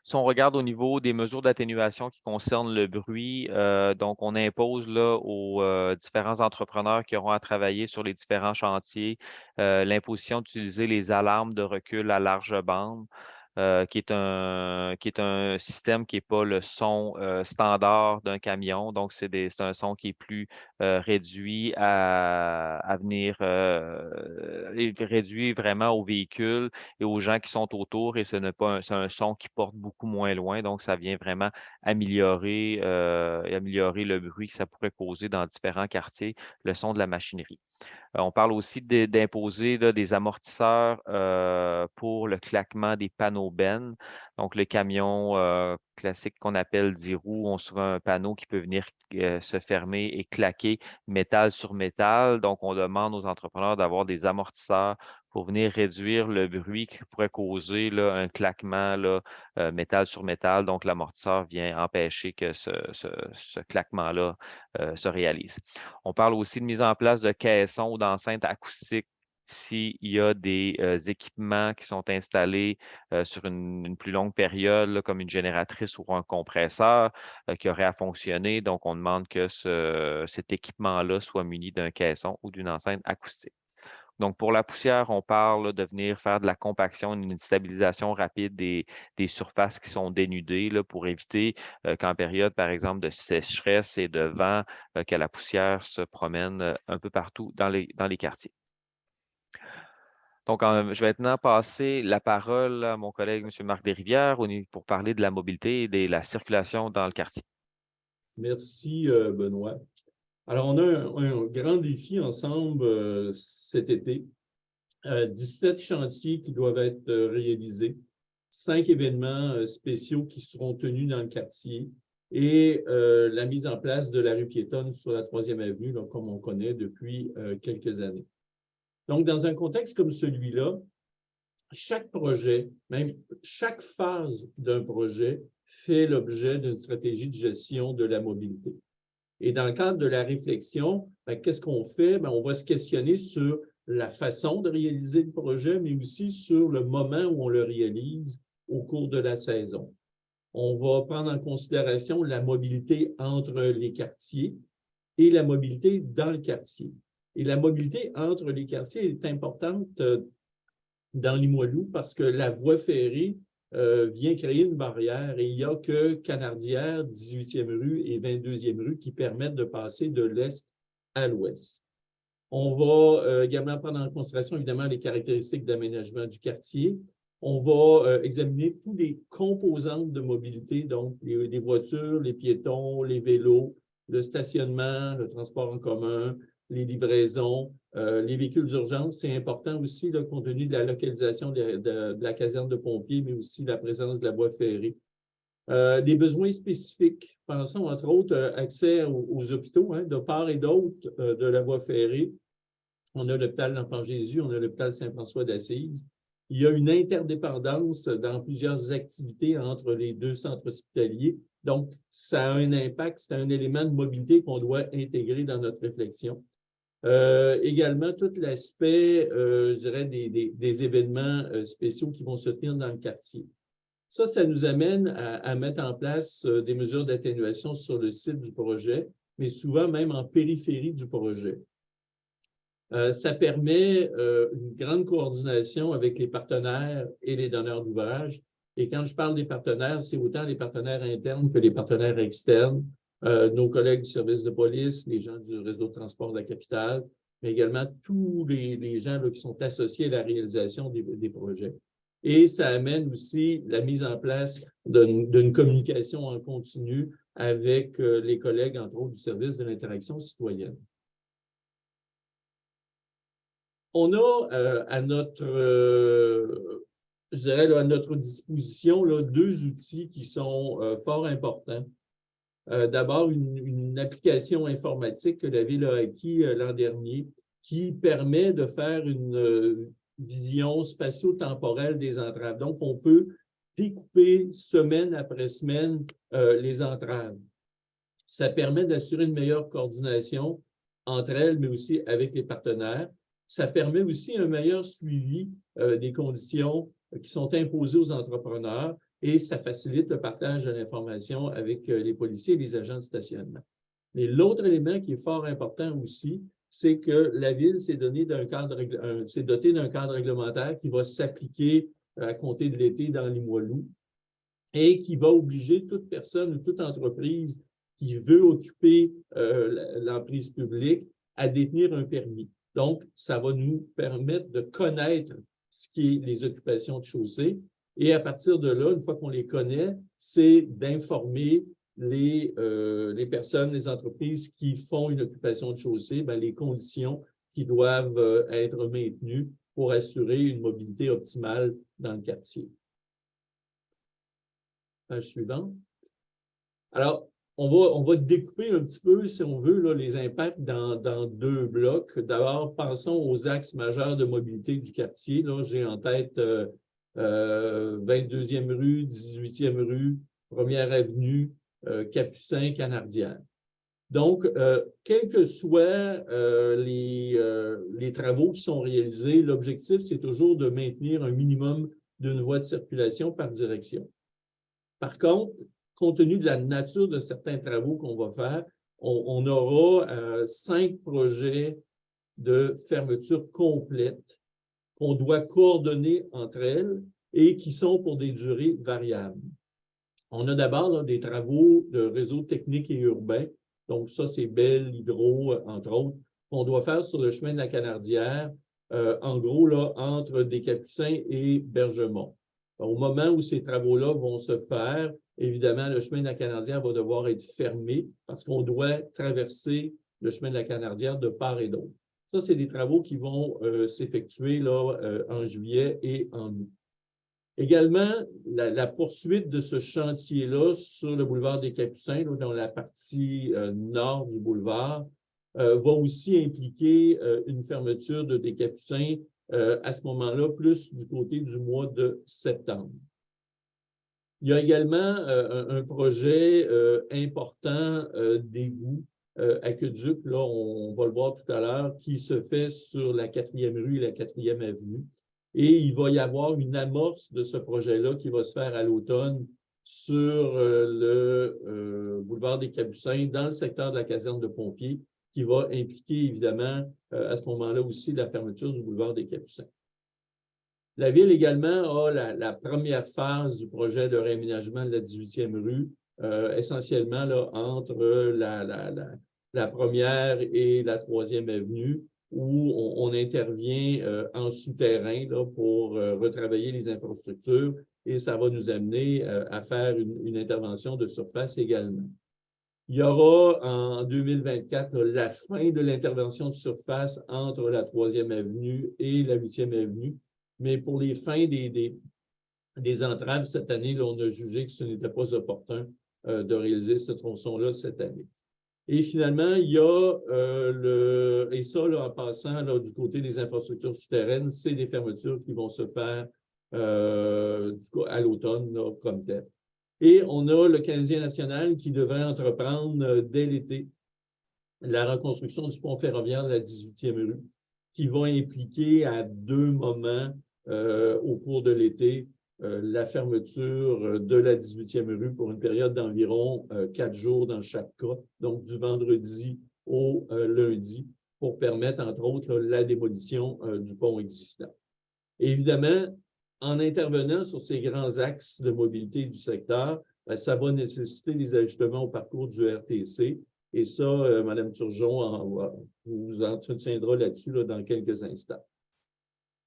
Si on regarde au niveau des mesures d'atténuation qui concernent le bruit, donc on impose là, aux différents entrepreneurs qui auront à travailler sur les différents chantiers l'imposition d'utiliser les alarmes de recul à large bande. Qui est un système qui n'est pas le son standard d'un camion. Donc, c'est un son qui est plus réduit à venir réduit vraiment au véhicule et aux gens qui sont autour. Et c'est un son qui porte beaucoup moins loin. Donc, ça vient vraiment améliorer le bruit que ça pourrait causer dans différents quartiers, le son de la machinerie. On parle aussi d'imposer des amortisseurs pour le claquement des panneaux bennes. Donc, le camion classique qu'on appelle 10 roues ont souvent un panneau qui peut venir se fermer et claquer métal sur métal. Donc, on demande aux entrepreneurs d'avoir des amortisseurs pour venir réduire le bruit qui pourrait causer là, un claquement là, métal sur métal. Donc, l'amortisseur vient empêcher que ce claquement-là se réalise. On parle aussi de mise en place de caissons ou d'enceintes acoustiques s'il y a des équipements qui sont installés sur une plus longue période, là, comme une génératrice ou un compresseur qui aurait à fonctionner. Donc, on demande que cet équipement-là soit muni d'un caisson ou d'une enceinte acoustique. Donc, pour la poussière, on parle là, de venir faire de la compaction, une stabilisation rapide des surfaces qui sont dénudées là, pour éviter qu'en période, par exemple, de sécheresse et de vent, que la poussière se promène un peu partout dans les quartiers. Donc, je vais maintenant passer la parole à mon collègue, M. Marc Desrivières, pour parler de la mobilité et de la circulation dans le quartier. Merci, Benoît. Alors, on a un grand défi ensemble cet été. 17 chantiers qui doivent être réalisés, 5 événements spéciaux qui seront tenus dans le quartier et la mise en place de la rue piétonne sur la 3e avenue, donc, comme on connaît depuis quelques années. Donc, dans un contexte comme celui-là, chaque projet, même chaque phase d'un projet fait l'objet d'une stratégie de gestion de la mobilité. Et dans le cadre de la réflexion, qu'est-ce qu'on fait? On va se questionner sur la façon de réaliser le projet, mais aussi sur le moment où on le réalise au cours de la saison. On va prendre en considération la mobilité entre les quartiers et la mobilité dans le quartier. Et la mobilité entre les quartiers est importante dans Limoilou parce que la voie ferrée vient créer une barrière et il n'y a que Canardière, 18e rue et 22e rue qui permettent de passer de l'est à l'ouest. On va également prendre en considération évidemment les caractéristiques d'aménagement du quartier. On va examiner tous les composantes de mobilité, donc les voitures, les piétons, les vélos, le stationnement, le transport en commun, les livraisons, les véhicules d'urgence. C'est important aussi, là, compte tenu de la localisation de la caserne de pompiers, mais aussi la présence de la voie ferrée Des besoins spécifiques. Pensons entre autres accès aux hôpitaux, hein, de part et d'autre de la voie ferrée. On a l'hôpital l'Enfant Jésus, on a l'hôpital Saint-François d'Assise. Il y a une interdépendance dans plusieurs activités entre les deux centres hospitaliers. Donc, ça a un impact, c'est un élément de mobilité qu'on doit intégrer dans notre réflexion. Également, tout l'aspect, je dirais, des événements spéciaux qui vont se tenir dans le quartier. Ça nous amène à mettre en place des mesures d'atténuation sur le site du projet, mais souvent même en périphérie du projet. Ça permet une grande coordination avec les partenaires et les donneurs d'ouvrage. Et quand je parle des partenaires, c'est autant les partenaires internes que les partenaires externes, nos collègues du service de police, les gens du réseau de transport de la capitale, mais également tous les gens là, qui sont associés à la réalisation des projets. Et ça amène aussi la mise en place d'une communication en continu avec les collègues, entre autres, du service de l'interaction citoyenne. On a à notre, je dirais, là, à notre disposition là, deux outils qui sont fort importants. D'abord, une application informatique que la Ville a acquis l'an dernier qui permet de faire une vision spatio-temporelle des entraves. Donc, on peut découper semaine après semaine les entraves. Ça permet d'assurer une meilleure coordination entre elles, mais aussi avec les partenaires. Ça permet aussi un meilleur suivi des conditions qui sont imposées aux entrepreneurs et ça facilite le partage de l'information avec les policiers et les agents de stationnement. Mais l'autre élément qui est fort important aussi, c'est que la Ville s'est dotée d'un cadre réglementaire qui va s'appliquer à compter de l'été dans Limoilou et qui va obliger toute personne ou toute entreprise qui veut occuper l'emprise publique à détenir un permis. Donc, ça va nous permettre de connaître ce qui est les occupations de chaussée. Et à partir de là, une fois qu'on les connaît, c'est d'informer les personnes, les entreprises qui font une occupation de chaussée, bien, les conditions qui doivent être maintenues pour assurer une mobilité optimale dans le quartier. Page suivante. Alors, on va découper un petit peu, si on veut, là, les impacts dans deux blocs. D'abord, pensons aux axes majeurs de mobilité du quartier. Là, j'ai en tête 22e rue, 18e rue, 1er avenue, Capucin, Canardière. Donc, quels que soient les travaux qui sont réalisés, l'objectif, c'est toujours de maintenir un minimum d'une voie de circulation par direction. Par contre, compte tenu de la nature de certains travaux qu'on va faire, on aura 5 projets de fermeture complète qu'on doit coordonner entre elles et qui sont pour des durées variables. On a d'abord des travaux de réseau technique et urbain. Donc, ça, c'est Bell, Hydro, entre autres, qu'on doit faire sur le chemin de la Canardière, en gros, là, entre des Capucins et Bergemont. Au moment où ces travaux-là vont se faire, évidemment, le chemin de la Canardière va devoir être fermé parce qu'on doit traverser le chemin de la Canardière de part et d'autre. Ça, c'est des travaux qui vont s'effectuer là en juillet et en août. Également, la poursuite de ce chantier-là sur le boulevard des Capucins, là, dans la partie nord du boulevard, va aussi impliquer une fermeture des Capucins à ce moment-là, plus du côté du mois de septembre. Il y a également un projet important d'égout aqueduc, là, on va le voir tout à l'heure, qui se fait sur la 4e rue et la 4e avenue. Et il va y avoir une amorce de ce projet-là qui va se faire à l'automne sur le boulevard des Capucins, dans le secteur de la caserne de pompiers, qui va impliquer évidemment à ce moment-là aussi la fermeture du boulevard des Capucins. La Ville également a la première phase du projet de réaménagement de la 18e rue, essentiellement là, entre la 1re et la 3e avenue, où on intervient en souterrain là, pour retravailler les infrastructures et ça va nous amener à faire une intervention de surface également. Il y aura en 2024 là, la fin de l'intervention de surface entre la 3e avenue et la 8e avenue, mais pour les fins des des entraves cette année, là, on a jugé que ce n'était pas opportun de réaliser ce tronçon-là cette année. Et finalement, il y a et ça, là, en passant là, du côté des infrastructures souterraines, c'est des fermetures qui vont se faire à l'automne comme tel. Et on a le Canadien national qui devrait entreprendre dès l'été la reconstruction du pont ferroviaire de la 18e rue, qui va impliquer à 2 moments au cours de l'été la fermeture de la 18e rue pour une période d'environ 4 jours dans chaque cas, donc du vendredi au lundi, pour permettre, entre autres, la démolition du pont existant. Et évidemment, en intervenant sur ces grands axes de mobilité du secteur, ça va nécessiter des ajustements au parcours du RTC. Et ça, Mme Turgeon vous entretiendra là-dessus dans quelques instants.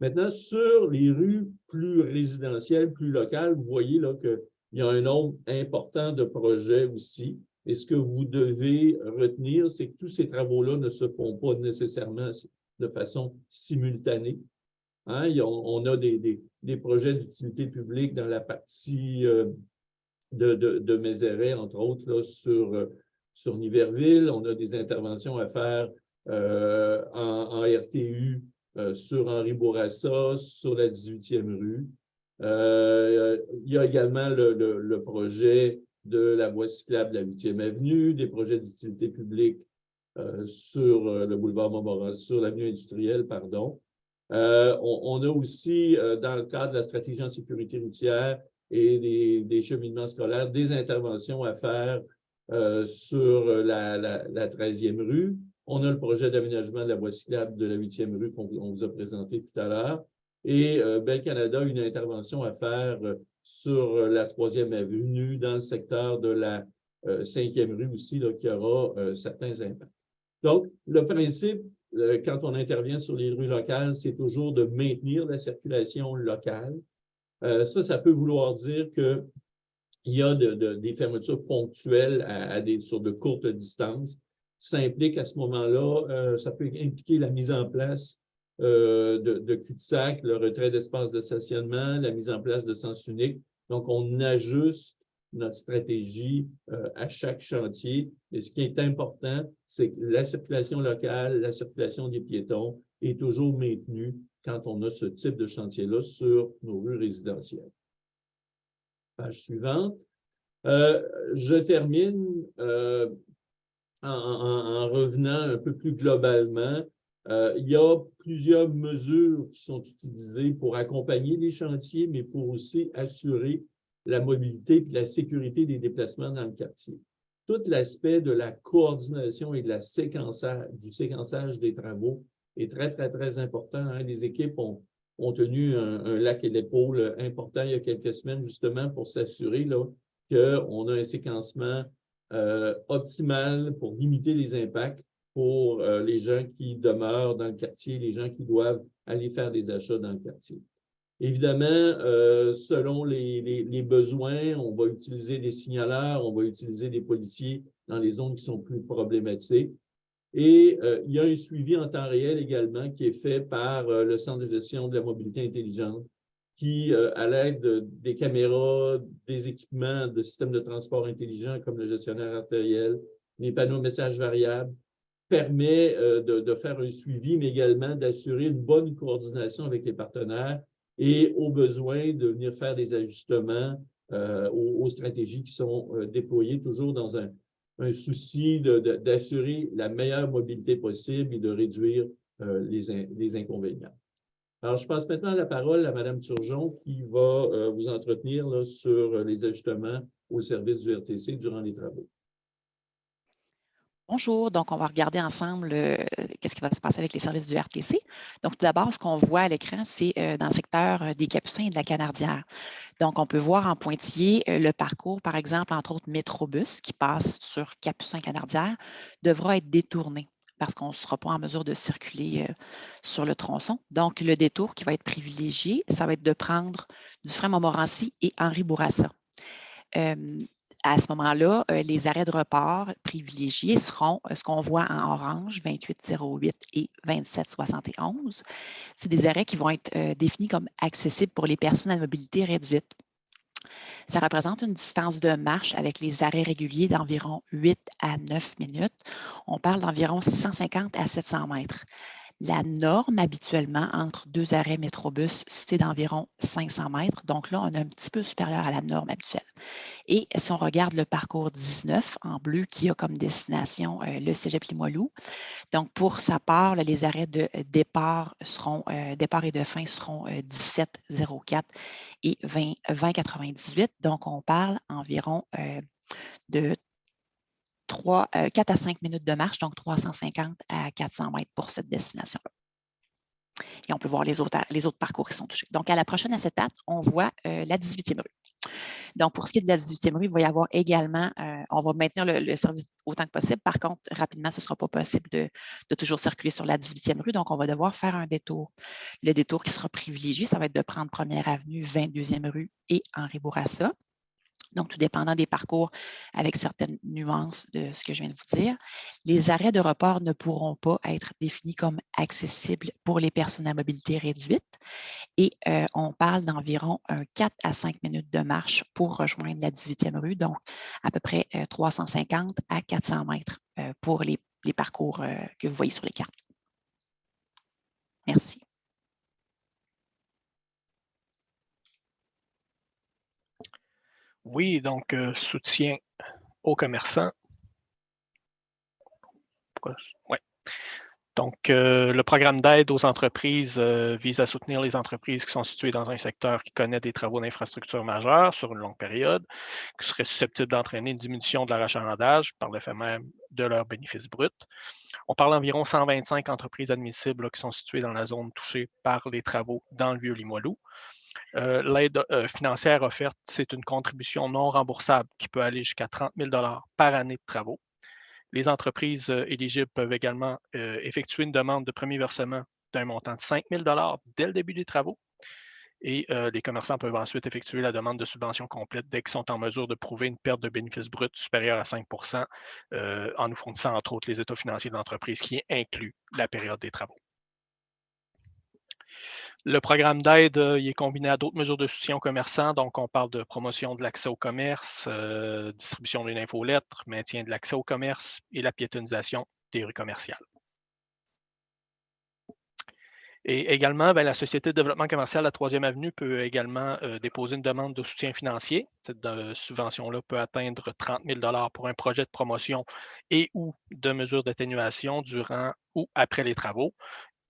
Maintenant, sur les rues plus résidentielles, plus locales, vous voyez là qu'il y a un nombre important de projets aussi. Et ce que vous devez retenir, c'est que tous ces travaux-là ne se font pas nécessairement de façon simultanée. Hein? On a des projets d'utilité publique dans la partie de Mézeray, entre autres, là, sur Niverville. On a des interventions à faire en RTU sur Henri Bourassa, sur la 18e rue. Il y a également le projet de la voie cyclable de la 8e avenue, des projets d'utilité publique sur le boulevard Montmorency, sur l'avenue industrielle, pardon. On a aussi, dans le cadre de la stratégie en sécurité routière et des cheminements scolaires, des interventions à faire sur la 13e rue. On a le projet d'aménagement de la voie cyclable de la 8e rue qu'on vous a présenté tout à l'heure. Et Bell Canada a une intervention à faire sur la 3e avenue dans le secteur de la 5e rue aussi, là, qui aura certains impacts. Donc, le principe, quand on intervient sur les rues locales, c'est toujours de maintenir la circulation locale. Ça peut vouloir dire qu'il y a des fermetures ponctuelles sur de courtes distances. Ça implique à ce moment-là, ça peut impliquer la mise en place de cul-de-sac, le retrait d'espace de stationnement, la mise en place de sens unique. Donc, on ajuste notre stratégie à chaque chantier. Et ce qui est important, c'est que la circulation locale, la circulation des piétons est toujours maintenue quand on a ce type de chantier-là sur nos rues résidentielles. Page suivante. Je termine en revenant un peu plus globalement. Il y a plusieurs mesures qui sont utilisées pour accompagner les chantiers, mais pour aussi assurer la mobilité et la sécurité des déplacements dans le quartier. Tout l'aspect de la coordination et de du séquençage des travaux est très, très, très important. Hein. Les équipes ont tenu un lac et l'épaule important il y a quelques semaines, justement, pour s'assurer qu'on a un séquencement optimal pour limiter les impacts pour les gens qui demeurent dans le quartier, les gens qui doivent aller faire des achats dans le quartier. Évidemment, selon les besoins, on va utiliser des signaleurs, on va utiliser des policiers dans les zones qui sont plus problématiques. Et il y a un suivi en temps réel également qui est fait par le Centre de gestion de la mobilité intelligente qui, à l'aide des caméras, des équipements de systèmes de transport intelligents comme le gestionnaire artériel, les panneaux messages variables, permet de faire un suivi, mais également d'assurer une bonne coordination avec les partenaires et au besoin de venir faire des ajustements aux stratégies qui sont déployées toujours dans un souci d'assurer la meilleure mobilité possible et de réduire les inconvénients. Alors, je passe maintenant la parole à Mme Turgeon qui va vous entretenir là, sur les ajustements au service du RTC durant les travaux. Bonjour, donc on va regarder ensemble qu'est-ce qui va se passer avec les services du RTC. Donc tout d'abord, ce qu'on voit à l'écran, c'est dans le secteur des Capucins et de la Canardière. Donc on peut voir en pointillé le parcours, par exemple, entre autres Métrobus qui passe sur Capucins-Canardière, devra être détourné parce qu'on ne sera pas en mesure de circuler sur le tronçon. Donc le détour qui va être privilégié, ça va être de prendre Dufresne-Montmorency et Henri Bourassa. À ce moment-là, les arrêts de report privilégiés seront ce qu'on voit en orange, 2808 et 2771. C'est des arrêts qui vont être définis comme accessibles pour les personnes à mobilité réduite. Ça représente une distance de marche avec les arrêts réguliers d'environ 8 à 9 minutes. On parle d'environ 650 à 700 mètres. La norme, habituellement, entre deux arrêts métrobus, c'est d'environ 500 mètres. Donc là, on est un petit peu supérieur à la norme habituelle. Et si on regarde le parcours 19 en bleu qui a comme destination le Cégep Limoilou, donc pour sa part, là, les arrêts de départ et de fin seront 17,04 et 20,98. Donc on parle environ de 4 à 5 minutes de marche, donc 350 à 400 mètres pour cette destination-là. Et on peut voir les autres parcours qui sont touchés. Donc, à la prochaine acétate, on voit la 18e rue. Donc, pour ce qui est de la 18e rue, il va y avoir également, on va maintenir le service autant que possible. Par contre, rapidement, ce ne sera pas possible de toujours circuler sur la 18e rue. Donc, on va devoir faire un détour. Le détour qui sera privilégié, ça va être de prendre 1er avenue, 22e rue et Henri Bourassa. Donc, tout dépendant des parcours avec certaines nuances de ce que je viens de vous dire. Les arrêts de report ne pourront pas être définis comme accessibles pour les personnes à mobilité réduite et on parle d'environ 4 à 5 minutes de marche pour rejoindre la 18e rue, donc à peu près 350 à 400 mètres pour les parcours que vous voyez sur les cartes. Merci. Oui, donc soutien aux commerçants. Ouais. Donc, le programme d'aide aux entreprises vise à soutenir les entreprises qui sont situées dans un secteur qui connaît des travaux d'infrastructure majeurs sur une longue période, qui seraient susceptibles d'entraîner une diminution de leur achalandage par le fait même de leurs bénéfices bruts. On parle d'environ 125 entreprises admissibles là, qui sont situées dans la zone touchée par les travaux dans le Vieux-Limoilou. L'aide financière offerte, c'est une contribution non remboursable qui peut aller jusqu'à 30 000 $ par année de travaux. Les entreprises éligibles peuvent également effectuer une demande de premier versement d'un montant de 5 000 $ dès le début des travaux. Et les commerçants peuvent ensuite effectuer la demande de subvention complète dès qu'ils sont en mesure de prouver une perte de bénéfice brut supérieure à 5 % en nous fournissant entre autres les états financiers de l'entreprise qui inclut la période des travaux. Le programme d'aide il est combiné à d'autres mesures de soutien aux commerçants. Donc, on parle de promotion de l'accès au commerce, distribution d'une infolettre, maintien de l'accès au commerce et la piétonisation des rues commerciales. Et également, la Société de développement commercial, la 3e avenue, peut également déposer une demande de soutien financier. Cette subvention-là peut atteindre 30 000 $ pour un projet de promotion et ou de mesures d'atténuation durant ou après les travaux.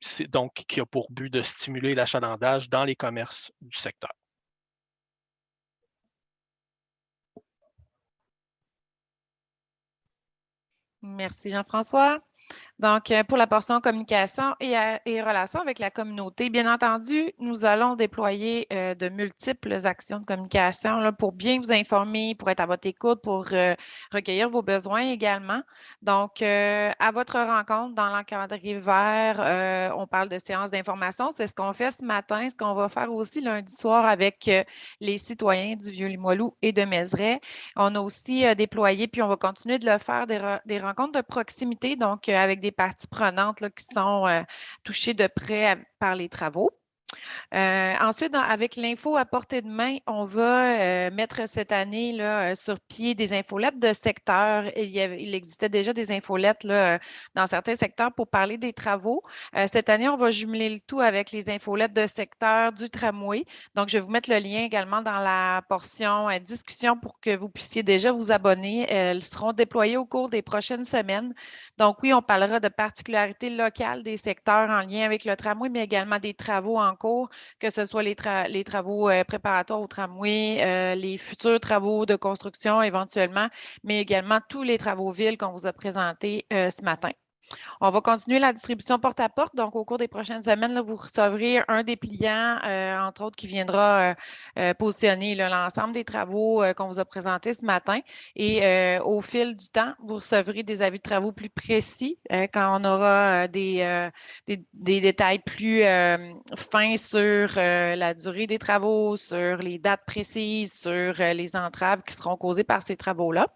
C'est donc qui a pour but de stimuler l'achalandage dans les commerces du secteur. Merci Jean-François. Donc, pour la portion communication et relations avec la communauté, bien entendu, nous allons déployer de multiples actions de communication là, pour bien vous informer, pour être à votre écoute, pour recueillir vos besoins également. Donc, à votre rencontre dans l'encadré vert, on parle de séances d'information. C'est ce qu'on fait ce matin, ce qu'on va faire aussi lundi soir avec les citoyens du Vieux-Limoilou et de Mézeray. On a aussi déployé, puis on va continuer de le faire, des rencontres de proximité, donc avec des parties prenantes là, qui sont touchées de près par les travaux. Ensuite, avec l'info à portée de main, on va mettre cette année là, sur pied des infolettes de secteur. Il existait déjà des infolettes là, dans certains secteurs pour parler des travaux. Cette année, on va jumeler le tout avec les infolettes de secteur du tramway. Donc, je vais vous mettre le lien également dans la portion discussion pour que vous puissiez déjà vous abonner. Elles seront déployées au cours des prochaines semaines. Donc, oui, on parlera de particularités locales des secteurs en lien avec le tramway, mais également des travaux en cours, que ce soit les travaux préparatoires au tramway, les futurs travaux de construction éventuellement, mais également tous les travaux villes qu'on vous a présentés ce matin. On va continuer la distribution porte-à-porte. Donc, au cours des prochaines semaines, là, vous recevrez un dépliant, entre autres, qui viendra positionner l'ensemble des travaux qu'on vous a présentés ce matin. Et au fil du temps, vous recevrez des avis de travaux plus précis quand on aura des détails plus fins sur la durée des travaux, sur les dates précises, sur les entraves qui seront causées par ces travaux-là.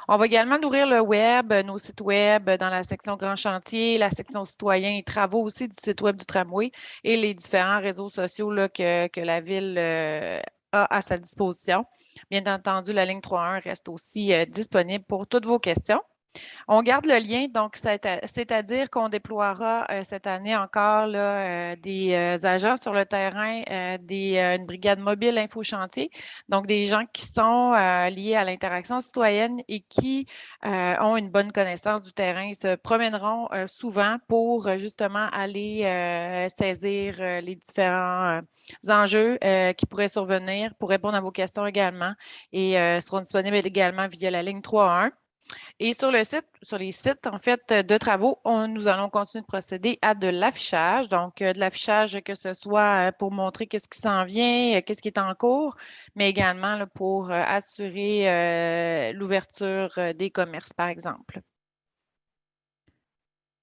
On va également nourrir le web, nos sites web dans la section Grand Chantier, la section Citoyens et Travaux aussi du site web du tramway et les différents réseaux sociaux là, que la Ville a à sa disposition. Bien entendu, la ligne 3.1 reste aussi disponible pour toutes vos questions. On garde le lien, donc c'est-à-dire qu'on déploiera cette année encore là, des agents sur le terrain, une brigade mobile info-chantier, donc des gens qui sont liés à l'interaction citoyenne et qui ont une bonne connaissance du terrain. Ils se promèneront souvent pour justement aller saisir les différents enjeux qui pourraient survenir pour répondre à vos questions également et seront disponibles également via la ligne 3.1. Et sur les sites, en fait, de travaux, nous allons continuer de procéder à de l'affichage. Donc, de l'affichage que ce soit pour montrer qu'est-ce qui s'en vient, qu'est-ce qui est en cours, mais également là, pour assurer l'ouverture des commerces, par exemple.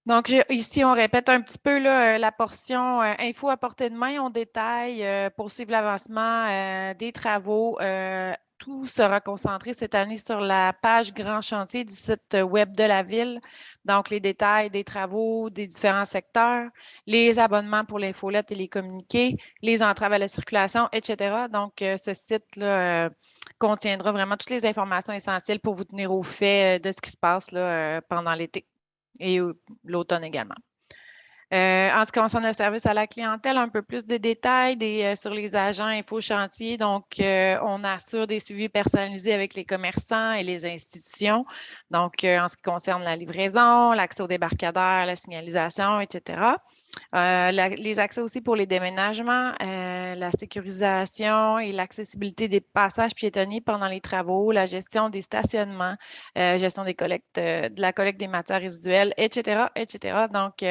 Donc, ici, on répète un petit peu là, la portion info à portée de main. On détaille, poursuivre l'avancement des travaux. Tout sera concentré cette année sur la page Grand Chantier du site web de la Ville. Donc, les détails des travaux des différents secteurs, les abonnements pour l'infolette et les communiqués, les entraves à la circulation, etc. Donc, ce site-là contiendra vraiment toutes les informations essentielles pour vous tenir au fait de ce qui se passe là, pendant l'été et l'automne également. En ce qui concerne le service à la clientèle, un peu plus de détails sur les agents info-chantier. Donc, on assure des suivis personnalisés avec les commerçants et les institutions. Donc, en ce qui concerne la livraison, l'accès aux débarcadères, la signalisation, etc. Les accès aussi pour les déménagements, la sécurisation et l'accessibilité des passages piétonniers pendant les travaux, la gestion des stationnements, gestion des collectes, de la collecte des matières résiduelles, etc., etc. Donc,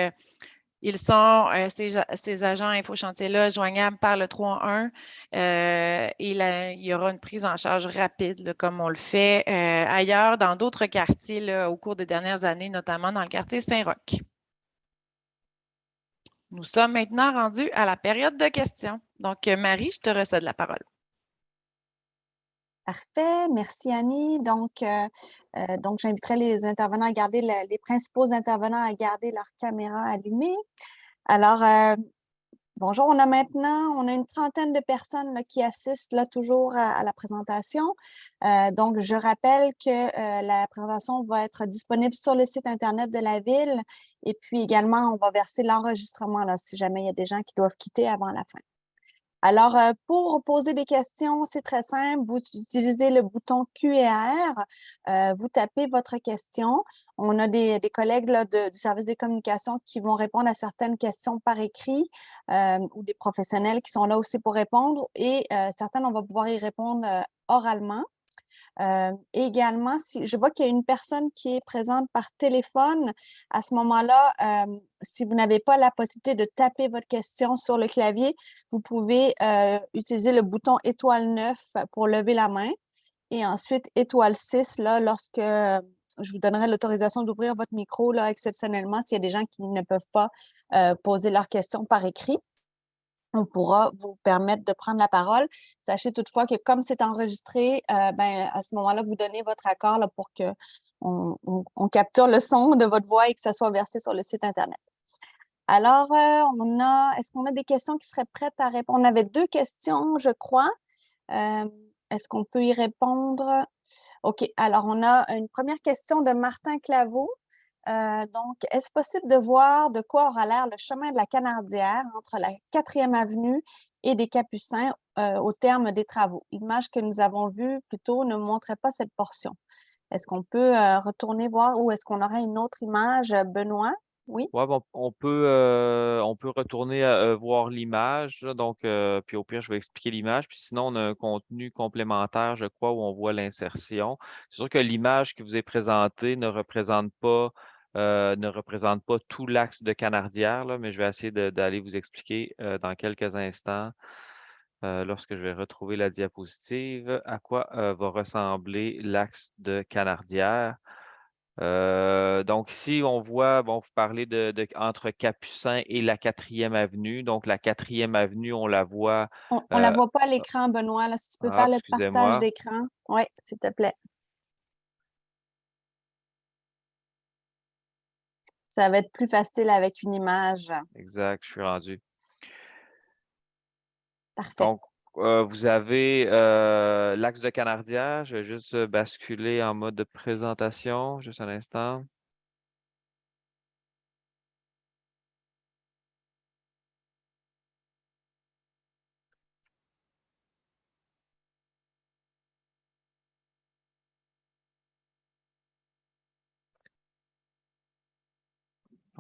ils sont, ces agents info-chantier-là, joignables par le 3.1 et il y aura une prise en charge rapide, là, comme on le fait ailleurs dans d'autres quartiers là, au cours des dernières années, notamment dans le quartier Saint-Roch. Nous sommes maintenant rendus à la période de questions. Donc, Marie, je te recède la parole. Parfait, merci Annie. Donc j'inviterai les intervenants à garder, les principaux intervenants à garder leur caméra allumée. Alors, bonjour, on a une trentaine de personnes là, qui assistent là, toujours à la présentation. Donc, je rappelle que la présentation va être disponible sur le site Internet de la Ville et puis également, on va verser l'enregistrement là, si jamais il y a des gens qui doivent quitter avant la fin. Alors, pour poser des questions, c'est très simple. Vous utilisez le bouton Q&R, vous tapez votre question. On a des collègues là, du service des communications qui vont répondre à certaines questions par écrit ou des professionnels qui sont là aussi pour répondre et certaines, on va pouvoir y répondre oralement. Également, si je vois qu'il y a une personne qui est présente par téléphone, à ce moment-là, si vous n'avez pas la possibilité de taper votre question sur le clavier, vous pouvez utiliser le bouton étoile 9 pour lever la main et ensuite étoile 6 là, lorsque je vous donnerai l'autorisation d'ouvrir votre micro là, exceptionnellement s'il y a des gens qui ne peuvent pas poser leurs questions par écrit. On pourra vous permettre de prendre la parole. Sachez toutefois que comme c'est enregistré, à ce moment-là, vous donnez votre accord là, pour qu'on capture le son de votre voix et que ça soit versé sur le site Internet. Alors, est-ce qu'on a des questions qui seraient prêtes à répondre? On avait 2 questions, je crois. Est-ce qu'on peut y répondre? OK. Alors, on a une première question de Martin Claveau. Donc, est-ce possible de voir de quoi aura l'air le chemin de la Canardière entre la 4e avenue et des Capucins au terme des travaux? L'image que nous avons vue plus tôt ne montrait pas cette portion. Est-ce qu'on peut retourner voir ou est-ce qu'on aurait une autre image, Benoît? Oui? Ouais, bon, on peut retourner voir l'image. Là. Donc, puis au pire, je vais expliquer l'image. Puis sinon, on a un contenu complémentaire, je crois, où on voit l'insertion. C'est sûr que l'image qui vous est présentée ne représente pas ne représente pas tout l'axe de Canardière, là, mais je vais essayer d'aller vous expliquer dans quelques instants, lorsque je vais retrouver la diapositive, à quoi va ressembler l'axe de Canardière. Donc ici, on voit, bon, vous parlez entre Capucin et la 4e avenue. Donc la 4e avenue, on la voit. On ne la voit pas à l'écran, Benoît. Là, si tu peux faire le partage excusez-moi. d'écran. Oui, s'il te plaît. Ça va être plus facile avec une image. Exact, je suis rendu. Parfait. Donc, vous avez l'axe de Canardière. Je vais juste basculer en mode de présentation, juste un instant.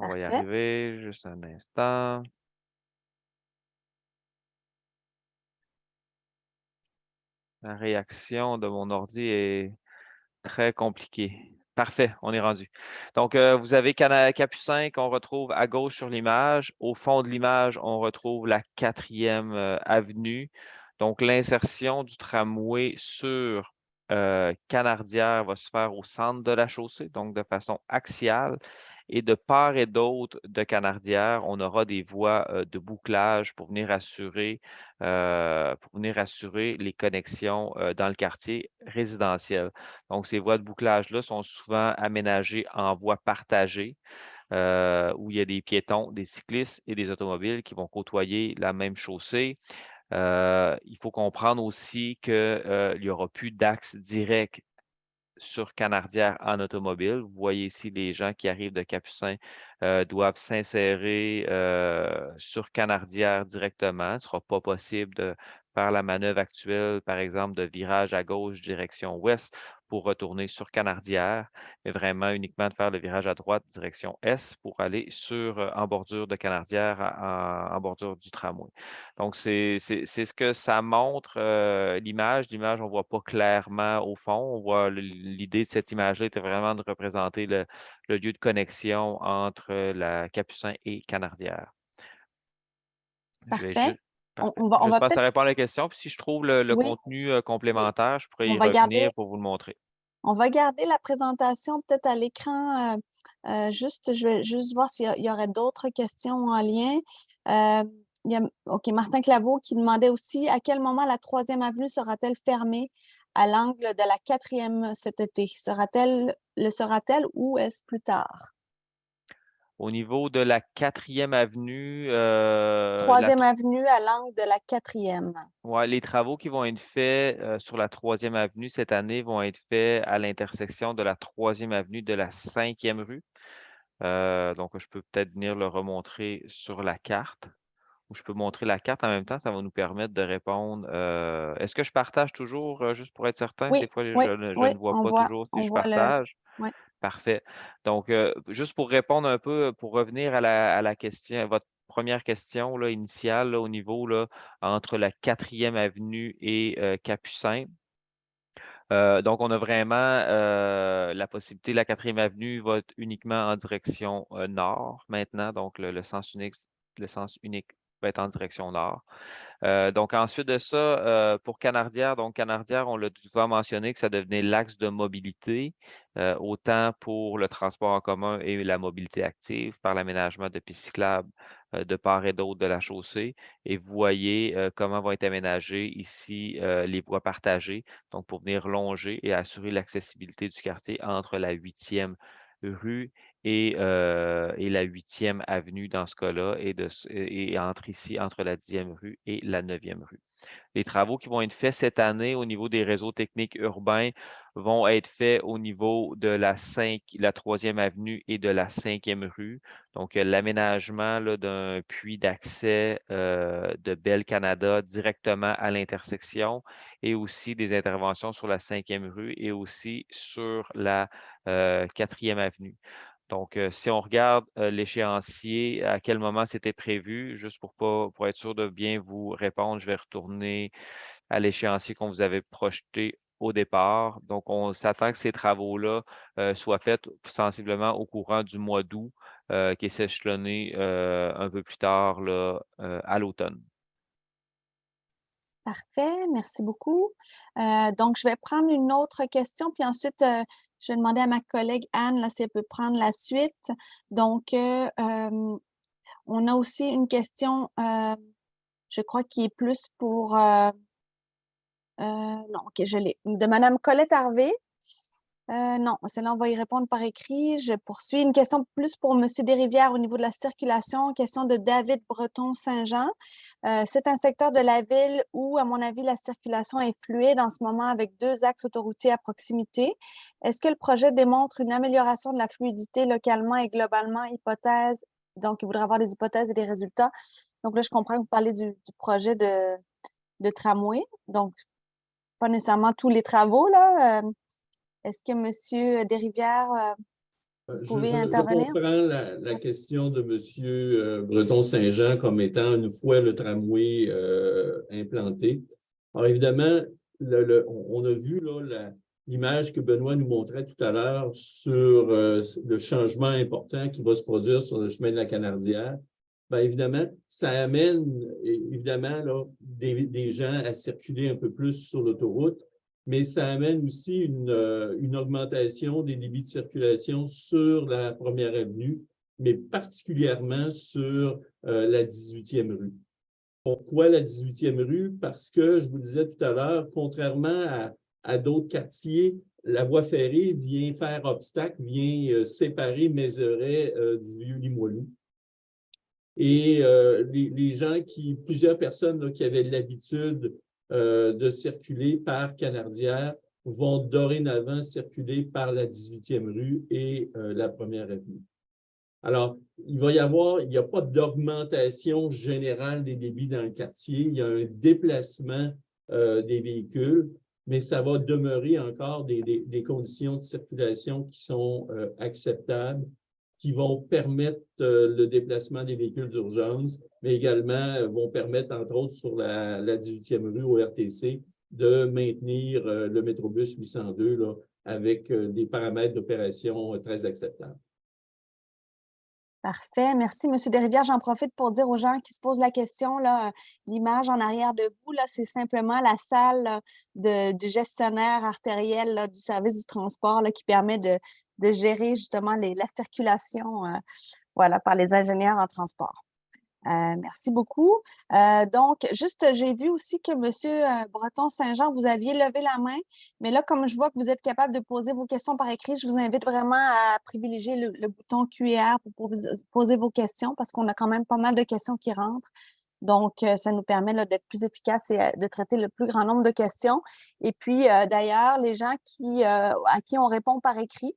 On va y Parfait. arriver, juste un instant. La réaction de mon ordi est très compliquée. Parfait, on est rendu. Donc, vous avez Capucin qu'on retrouve à gauche sur l'image. Au fond de l'image, on retrouve la 4e avenue. Donc, l'insertion du tramway sur Canardière va se faire au centre de la chaussée, donc de façon axiale. Et de part et d'autre de Canardière, on aura des voies de bouclage pour venir assurer les connexions dans le quartier résidentiel. Donc, ces voies de bouclage-là sont souvent aménagées en voies partagées, où il y a des piétons, des cyclistes et des automobiles qui vont côtoyer la même chaussée. Il faut comprendre aussi qu'il n'y aura plus d'axe direct sur Canardière en automobile. Vous voyez ici les gens qui arrivent de Capucin doivent s'insérer sur Canardière directement. Il ne sera pas possible de faire la manœuvre actuelle, par exemple, de virage à gauche direction ouest pour retourner sur Canardière, mais vraiment uniquement de faire le virage à droite direction est pour aller en bordure de Canardière, en bordure du tramway. Donc, c'est ce que ça montre, l'image. L'image, on ne voit pas clairement au fond. On voit l'idée de cette image-là était vraiment de représenter le lieu de connexion entre la Capucin et Canardière. Parfait. On J'espère va que ça peut-être. répond à la question. Puis si je trouve le Oui, contenu complémentaire, je pourrais on y va garder. revenir pour vous le montrer. On va garder la présentation peut-être à l'écran. Je vais juste voir s'il y aurait d'autres questions en lien. Il y a Martin Claveau qui demandait aussi à quel moment la 3e avenue sera-t-elle fermée à l'angle de la 4e cet été? Sera-t-elle ou est-ce plus tard? Au niveau de la 4e avenue, 3e avenue à l'angle de la 4e. ouais, les travaux qui vont être faits sur la 3e avenue cette année vont être faits à l'intersection de la 3e avenue de la 5e rue. Donc, je peux peut-être venir le remontrer sur la carte. Ou je peux montrer la carte en même temps, ça va nous permettre de répondre. Est-ce que je partage toujours, juste pour être certain? Oui, Des fois, oui, je oui, ne vois pas toujours si on je voit le. partage. Oui. Parfait. Donc, juste pour répondre un peu, pour revenir à la question, votre première question là, initiale là, au niveau là, entre la 4e avenue et Capucin. Donc, on a vraiment la possibilité, la 4e avenue va être uniquement en direction nord maintenant. Donc, le sens unique va être en direction nord. Donc, ensuite de ça, pour Canardière, on l'a souvent mentionné que ça devenait l'axe de mobilité, autant pour le transport en commun et la mobilité active par l'aménagement de pistes cyclables de part et d'autre de la chaussée. Et vous voyez comment vont être aménagées ici les voies partagées, donc pour venir longer et assurer l'accessibilité du quartier entre la 8e rue et la 8e avenue dans ce cas-là, et entre la 10e rue et la 9e rue. Les travaux qui vont être faits cette année au niveau des réseaux techniques urbains vont être faits au niveau de la 3e avenue et de la 5e rue. Donc, l'aménagement d'un puits d'accès de Bell Canada directement à l'intersection et aussi des interventions sur la 5e rue et aussi sur la 4e avenue. Donc, si on regarde l'échéancier, à quel moment c'était prévu, juste pour être sûr de bien vous répondre, je vais retourner à l'échéancier qu'on vous avait projeté au départ. Donc, on s'attend que ces travaux-là soient faits sensiblement au courant du mois d'août, qui est s'échelonné un peu plus tard là, à l'automne. Parfait, merci beaucoup. Donc, je vais prendre une autre question, puis ensuite, je vais demander à ma collègue Anne là, si elle peut prendre la suite. Donc, on a aussi une question, je crois, qui est plus pour... non, OK, je l'ai. De Mme Colette Harvey. Non, celle-là, on va y répondre par écrit. Je poursuis. Une question plus pour M. Desrivières au niveau de la circulation. Question de David Breton-Saint-Jean. C'est un secteur de la ville où, à mon avis, la circulation est fluide en ce moment avec 2 axes autoroutiers à proximité. Est-ce que le projet démontre une amélioration de la fluidité localement et globalement? Hypothèse. Donc, il voudrait avoir des hypothèses et des résultats. Donc là, je comprends que vous parlez du projet de tramway. Donc, pas nécessairement tous les travaux, là. Est-ce que M. Desrivières, vous pouvez intervenir? Je comprends la question de M. Breton-Saint-Jean comme étant une fois le tramway implanté. Alors évidemment, on a vu là, l'image que Benoît nous montrait tout à l'heure sur le changement important qui va se produire sur le chemin de la Canardière. Bien évidemment, ça amène évidemment là, des gens à circuler un peu plus sur l'autoroute, mais ça amène aussi une augmentation des débits de circulation sur la première avenue, mais particulièrement sur la 18e rue. Pourquoi la 18e rue? Parce que, je vous disais tout à l'heure, contrairement à d'autres quartiers, la voie ferrée vient faire obstacle, vient séparer Mézeray du vieux Limoilou. Et les gens plusieurs personnes là, qui avaient l'habitude de circuler par Canardière vont dorénavant circuler par la 18e rue et la première avenue. Alors, il n'y a pas d'augmentation générale des débits dans le quartier, il y a un déplacement des véhicules, mais ça va demeurer encore des conditions de circulation qui sont acceptables, qui vont permettre le déplacement des véhicules d'urgence, mais également vont permettre, entre autres, sur la 18e rue au RTC, de maintenir le Métrobus 802 là, avec des paramètres d'opération très acceptables. Parfait. Merci, M. Desrivières. J'en profite pour dire aux gens qui se posent la question, là, l'image en arrière de vous, là, c'est simplement la salle du gestionnaire artériel là, du service du transport là, qui permet de gérer justement la circulation voilà, par les ingénieurs en transport. Merci beaucoup. Donc, juste, j'ai vu aussi que M. Breton-Saint-Jean, vous aviez levé la main, mais là, comme je vois que vous êtes capable de poser vos questions par écrit, je vous invite vraiment à privilégier le bouton QR pour poser vos questions parce qu'on a quand même pas mal de questions qui rentrent. Donc, ça nous permet d'être plus efficace et de traiter le plus grand nombre de questions. Et puis, d'ailleurs, les gens à qui on répond par écrit,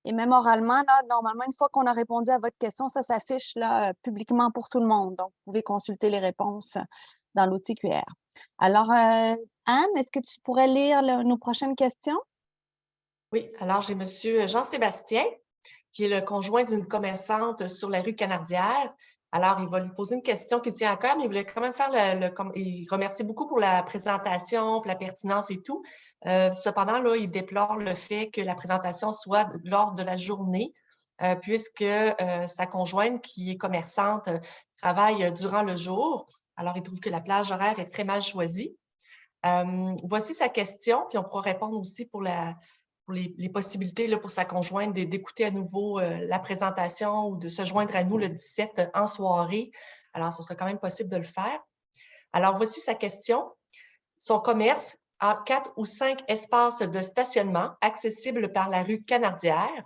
et même oralement, là, normalement, une fois qu'on a répondu à votre question, ça s'affiche là, publiquement pour tout le monde. Donc, vous pouvez consulter les réponses dans l'outil QR. Alors, Anne, est-ce que tu pourrais lire nos prochaines questions? Oui, alors j'ai M. Jean-Sébastien, qui est le conjoint d'une commerçante sur la rue Canardière. Alors, il va lui poser une question qui tient à cœur, mais il voulait quand même faire il remercie beaucoup pour la présentation, pour la pertinence et tout. Cependant, là, il déplore le fait que la présentation soit lors de la journée, puisque sa conjointe, qui est commerçante, travaille durant le jour. Alors, il trouve que la plage horaire est très mal choisie. Voici sa question, puis on pourra répondre aussi pour les possibilités là, pour sa conjointe d'écouter à nouveau la présentation ou de se joindre à nous le 17 en soirée. Alors, ce sera quand même possible de le faire. Alors, voici sa question. Son commerce a 4 ou 5 espaces de stationnement accessibles par la rue Canardière.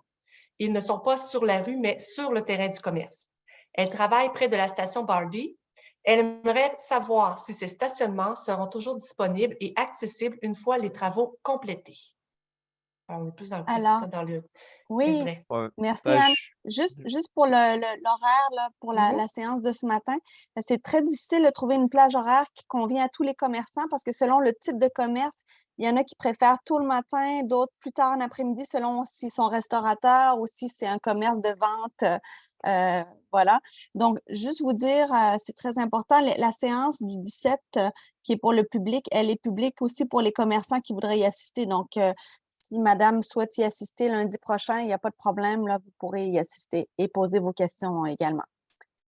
Ils ne sont pas sur la rue, mais sur le terrain du commerce. Elle travaille près de la station Bardy. Elle aimerait savoir si ces stationnements seront toujours disponibles et accessibles une fois les travaux complétés. Alors, on est plus dans le oui, vrai. Merci Anne. Juste pour l'horaire, pour la séance de ce matin, c'est très difficile de trouver une plage horaire qui convient à tous les commerçants parce que selon le type de commerce, il y en a qui préfèrent tôt le matin, d'autres plus tard en après-midi selon s'ils sont restaurateurs ou si c'est un commerce de vente Voilà. Donc, juste vous dire, c'est très important, la séance du 17 qui est pour le public, elle est publique aussi pour les commerçants qui voudraient y assister. Donc, si madame souhaite y assister lundi prochain, il n'y a pas de problème, là, vous pourrez y assister et poser vos questions également.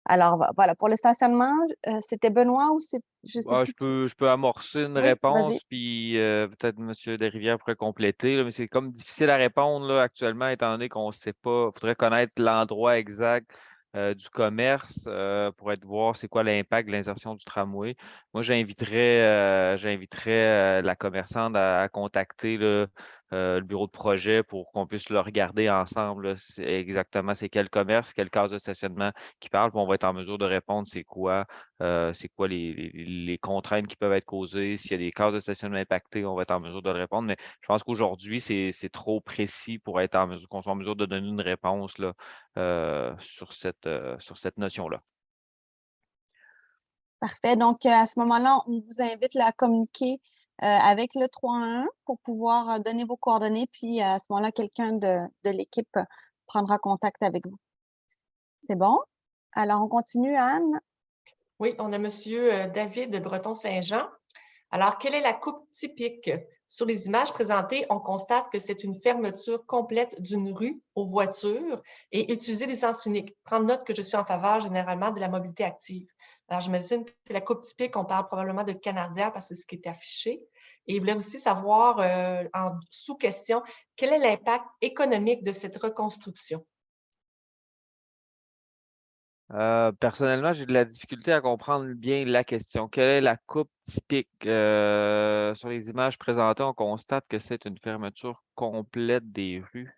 Alors, voilà, pour le stationnement, c'était Benoît ou c'est, je sais plus qui. Je peux amorcer une Oui, vas-y. réponse, puis peut-être M. Desrivières pourrait compléter, là, mais c'est comme difficile à répondre là, actuellement, étant donné qu'on ne sait pas. Il faudrait connaître l'endroit exact du commerce pour voir c'est quoi l'impact de l'insertion du tramway. Moi, j'inviterais la commerçante à contacter là, le bureau de projet pour qu'on puisse le regarder ensemble. Là, exactement c'est quel commerce, quelle case de stationnement qui parle, puis on va être en mesure de répondre c'est quoi les contraintes qui peuvent être causées, s'il y a des cases de stationnement impactées, on va être en mesure de le répondre. Mais je pense qu'aujourd'hui, c'est trop précis pour être en mesure, qu'on soit en mesure de donner une réponse là, sur cette notion-là. Parfait. Donc, à ce moment-là, on vous invite à communiquer avec le 311 pour pouvoir donner vos coordonnées. Puis, à ce moment-là, quelqu'un de l'équipe prendra contact avec vous. C'est bon? Alors, on continue, Anne. Oui, on a M. David de Breton-Saint-Jean. Alors, quelle est la coupe typique? Sur les images présentées, on constate que c'est une fermeture complète d'une rue aux voitures et utiliser des sens uniques. Prendre note que je suis en faveur généralement de la mobilité active. Alors, j'imagine que la coupe typique, on parle probablement de Canardière parce que c'est ce qui est affiché. Et il voulait aussi savoir, en sous-question, quel est l'impact économique de cette reconstruction? Personnellement, j'ai de la difficulté à comprendre bien la question. Quelle est la coupe typique? Sur les images présentées, on constate que c'est une fermeture complète des rues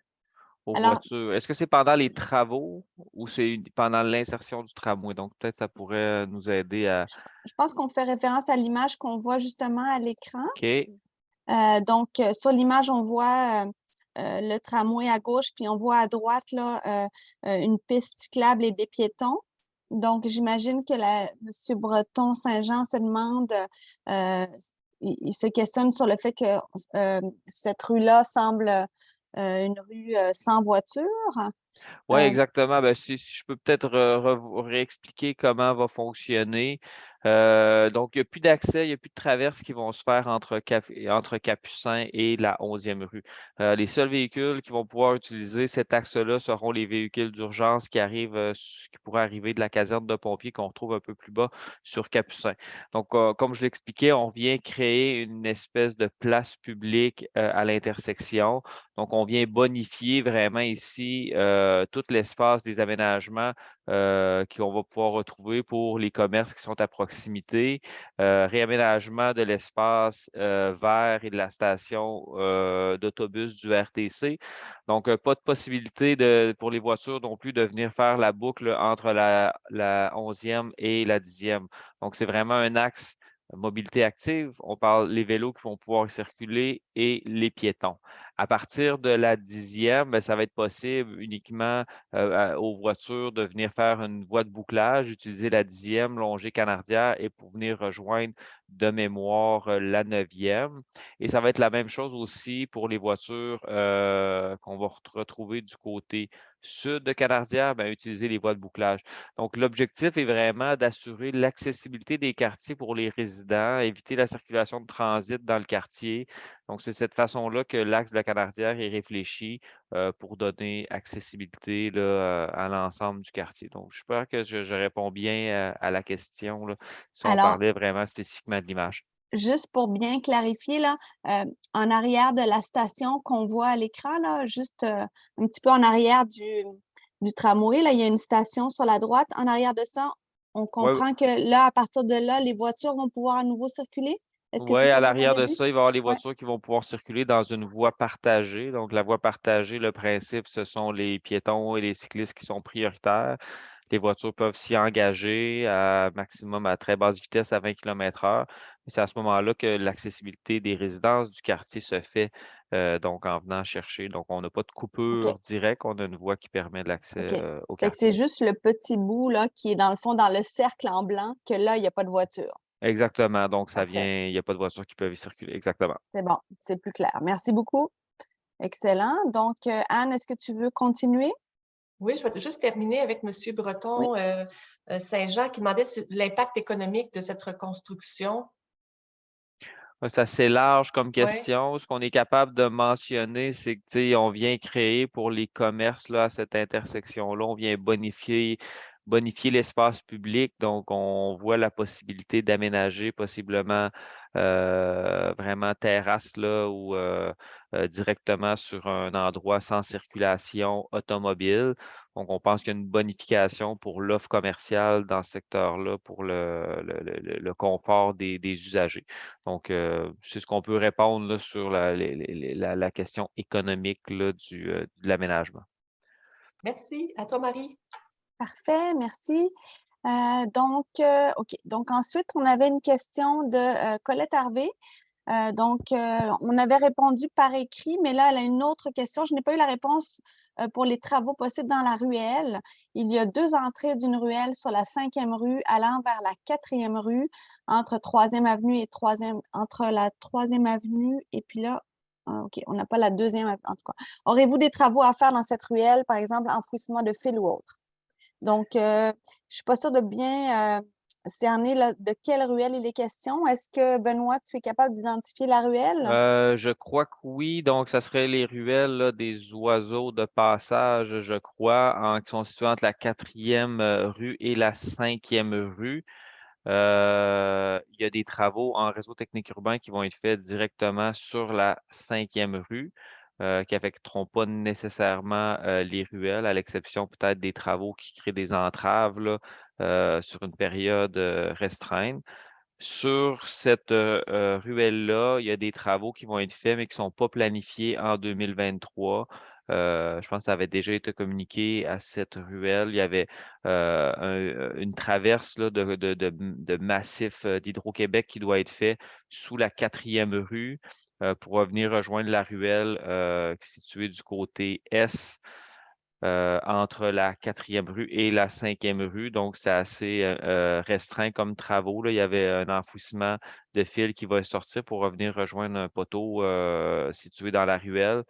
aux Alors, voitures. Est-ce que c'est pendant les travaux ou c'est pendant l'insertion du tramway? Donc, peut-être ça pourrait nous aider à. je pense qu'on fait référence à l'image qu'on voit justement à l'écran. OK. Donc, sur l'image, on voit le tramway à gauche, puis on voit à droite là, une piste cyclable et des piétons. Donc, j'imagine que M. Breton-Saint-Jean se demande, il se questionne sur le fait que cette rue-là semble une rue sans voiture. Oui, exactement. Ben, si je peux peut-être réexpliquer comment va fonctionner. Donc, il n'y a plus d'accès, il n'y a plus de traverses qui vont se faire entre Capucin et la 11e rue. Les seuls véhicules qui vont pouvoir utiliser cet axe-là seront les véhicules d'urgence qui pourraient arriver de la caserne de pompiers qu'on retrouve un peu plus bas sur Capucin. Donc, comme je l'expliquais, on vient créer une espèce de place publique à l'intersection. Donc, on vient bonifier vraiment ici tout l'espace des aménagements qu'on va pouvoir retrouver pour les commerces qui sont à proximité, réaménagement de l'espace vert et de la station d'autobus du RTC. Donc, pas de possibilité pour les voitures non plus de venir faire la boucle entre la 11e et la 10e. Donc, c'est vraiment un axe mobilité active. On parle les vélos qui vont pouvoir circuler et les piétons. À partir de la 10e, ben, ça va être possible uniquement aux voitures de venir faire une voie de bouclage, utiliser la 10e, longer Canardière et pour venir rejoindre de mémoire la 9e. Et ça va être la même chose aussi pour les voitures qu'on va retrouver du côté sud de Canardière, ben, utiliser les voies de bouclage. Donc, l'objectif est vraiment d'assurer l'accessibilité des quartiers pour les résidents, éviter la circulation de transit dans le quartier. Donc, c'est cette façon-là que l'axe de la Canardière est réfléchi pour donner accessibilité là, à l'ensemble du quartier. Donc, j'espère que je réponds bien à la question là, si on Alors, parlait vraiment spécifiquement de l'image. juste pour bien clarifier, là, en arrière de la station qu'on voit à l'écran, là, juste un petit peu en arrière du tramway, là, il y a une station sur la droite. En arrière de ça, on Ouais, comprend que là, à partir de là, les voitures vont pouvoir à nouveau circuler. Est-ce que c'est ouais, ça à que vous l'arrière avez de dit? ça, il va y avoir les Oui. voitures qui vont pouvoir circuler dans une voie partagée. Donc, la voie partagée, le principe, ce sont les piétons et les cyclistes qui sont prioritaires. Les voitures peuvent s'y engager à maximum à très basse vitesse à 20 km/h. C'est à ce moment-là que l'accessibilité des résidences du quartier se fait donc en venant chercher. Donc, on n'a pas de coupure OK. directe, on a une voie qui permet de l'accès OK. au Fait que c'est quartier. juste le petit bout là, qui est dans le fond, dans le cercle en blanc, que là, il n'y a pas de voiture. Exactement. Donc, Parfait. il n'y a pas de voitures qui peuvent y circuler. Exactement. C'est bon, c'est plus clair. Merci beaucoup. Excellent. Donc, Anne, est-ce que tu veux continuer? Oui, je vais juste terminer avec M. Breton Saint-Jean qui demandait l'impact économique de cette reconstruction. Ouais, c'est assez large comme Oui, question. Ce qu'on est capable de mentionner, c'est que, tu sais, on vient créer pour les commerces là, à cette intersection-là, on vient bonifier l'espace public. Donc, on voit la possibilité d'aménager possiblement vraiment terrasse là ou directement sur un endroit sans circulation automobile. Donc, on pense qu'il y a une bonification pour l'offre commerciale dans ce secteur-là pour le confort des usagers. Donc, c'est ce qu'on peut répondre là, sur la question économique là, de l'aménagement. merci. À toi, Marie. Parfait, merci. OK. Donc, ensuite, on avait une question de Colette Harvey. On avait répondu par écrit, mais là, elle a une autre question. Je n'ai pas eu la réponse pour les travaux possibles dans la ruelle. Il y a 2 entrées d'une ruelle sur la 5e rue allant vers la 4e rue, entre 3e avenue et 3e, entre la 3e avenue et puis là, OK, on n'a pas la 2e, en tout cas. Aurez-vous des travaux à faire dans cette ruelle, par exemple, enfouissement de fil ou autre? Donc, je ne suis pas sûre de bien cerner de quelle ruelle il est question. Est-ce que, Benoît, tu es capable d'identifier la ruelle? Je crois que oui. Donc, ça serait les ruelles là, des oiseaux de passage, je crois, qui sont situées entre la 4e rue et la 5e rue. Il y a des travaux en réseau technique urbain qui vont être faits directement sur la 5e rue, qui n'affecteront pas nécessairement les ruelles, à l'exception peut-être des travaux qui créent des entraves là, sur une période restreinte. Sur cette ruelle-là, il y a des travaux qui vont être faits, mais qui ne sont pas planifiés en 2023. Je pense que ça avait déjà été communiqué à cette ruelle. Il y avait une traverse là, de massif d'Hydro-Québec qui doit être fait sous la 4e rue pour revenir rejoindre la ruelle qui est située du côté est. Entre la 4e rue et la 5e rue. Donc, c'est assez restreint comme travaux, là. Il y avait un enfouissement de fil qui va sortir pour revenir rejoindre un poteau situé dans la ruelle.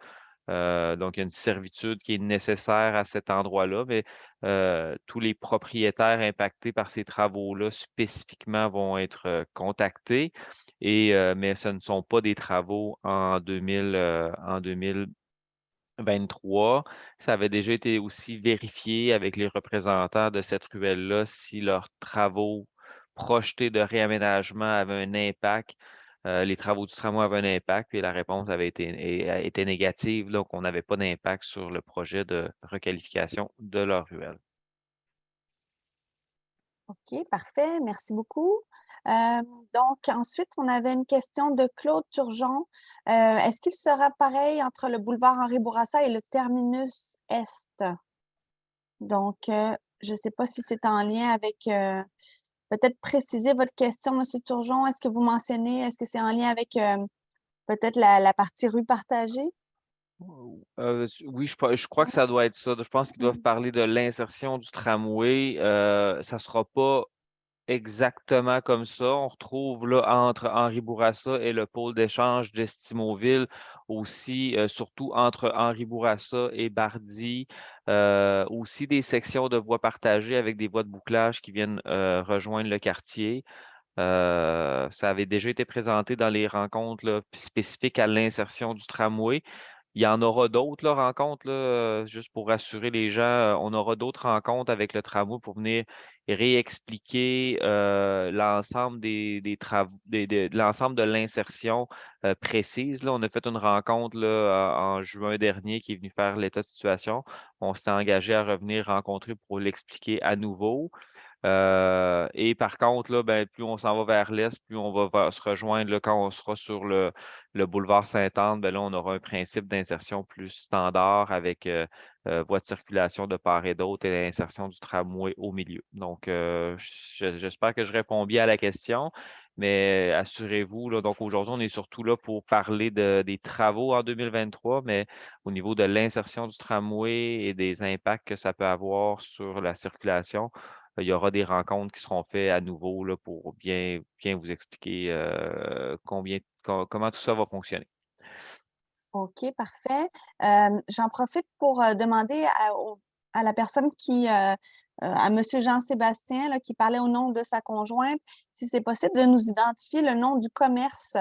Donc, il y a une servitude qui est nécessaire à cet endroit-là, mais tous les propriétaires impactés par ces travaux-là spécifiquement vont être contactés, mais ce ne sont pas des travaux en 2023. Ça avait déjà été aussi vérifié avec les représentants de cette ruelle-là si leurs travaux projetés de réaménagement avaient un impact. Les travaux du tramway avaient un impact, puis la réponse avait été négative, donc on n'avait pas d'impact sur le projet de requalification de leur ruelle. OK, parfait. Merci beaucoup. Donc, ensuite, on avait une question de Claude Turgeon. Est-ce qu'il sera pareil entre le boulevard Henri Bourassa et le terminus Est? Donc, je ne sais pas si c'est en lien avec... peut-être préciser votre question, M. Turgeon. Est-ce que vous mentionnez, est-ce que c'est en lien avec peut-être la partie rue partagée? Oui, je crois que ça doit être ça. Je pense qu'ils doivent parler de l'insertion du tramway. Ça ne sera pas exactement comme ça. On retrouve là entre Henri Bourassa et le pôle d'échange d'Estimauville aussi, surtout entre Henri Bourassa et Bardy, aussi des sections de voies partagées avec des voies de bouclage qui viennent rejoindre le quartier. Ça avait déjà été présenté dans les rencontres là, spécifiques à l'insertion du tramway. Il y en aura d'autres là, rencontres, là, juste pour rassurer les gens. On aura d'autres rencontres avec le tramway pour venir réexpliquer l'ensemble des travaux, l'ensemble de l'insertion précise. Là. On a fait une rencontre là, en juin dernier qui est venu faire l'état de situation. On s'est engagé à revenir rencontrer pour l'expliquer à nouveau. Et par contre, là, ben, plus on s'en va vers l'est, plus on va se rejoindre là, quand on sera sur le boulevard Sainte-Anne, ben là, on aura un principe d'insertion plus standard avec voie de circulation de part et d'autre et l'insertion du tramway au milieu. Donc, j'espère que je réponds bien à la question, mais assurez-vous, là, donc aujourd'hui, on est surtout là pour parler des travaux en 2023, mais au niveau de l'insertion du tramway et des impacts que ça peut avoir sur la circulation, il y aura des rencontres qui seront faites à nouveau là, pour bien vous expliquer comment tout ça va fonctionner. OK, parfait. J'en profite pour demander à la personne à M. Jean-Sébastien, qui parlait au nom de sa conjointe, si c'est possible de nous identifier le nom du commerce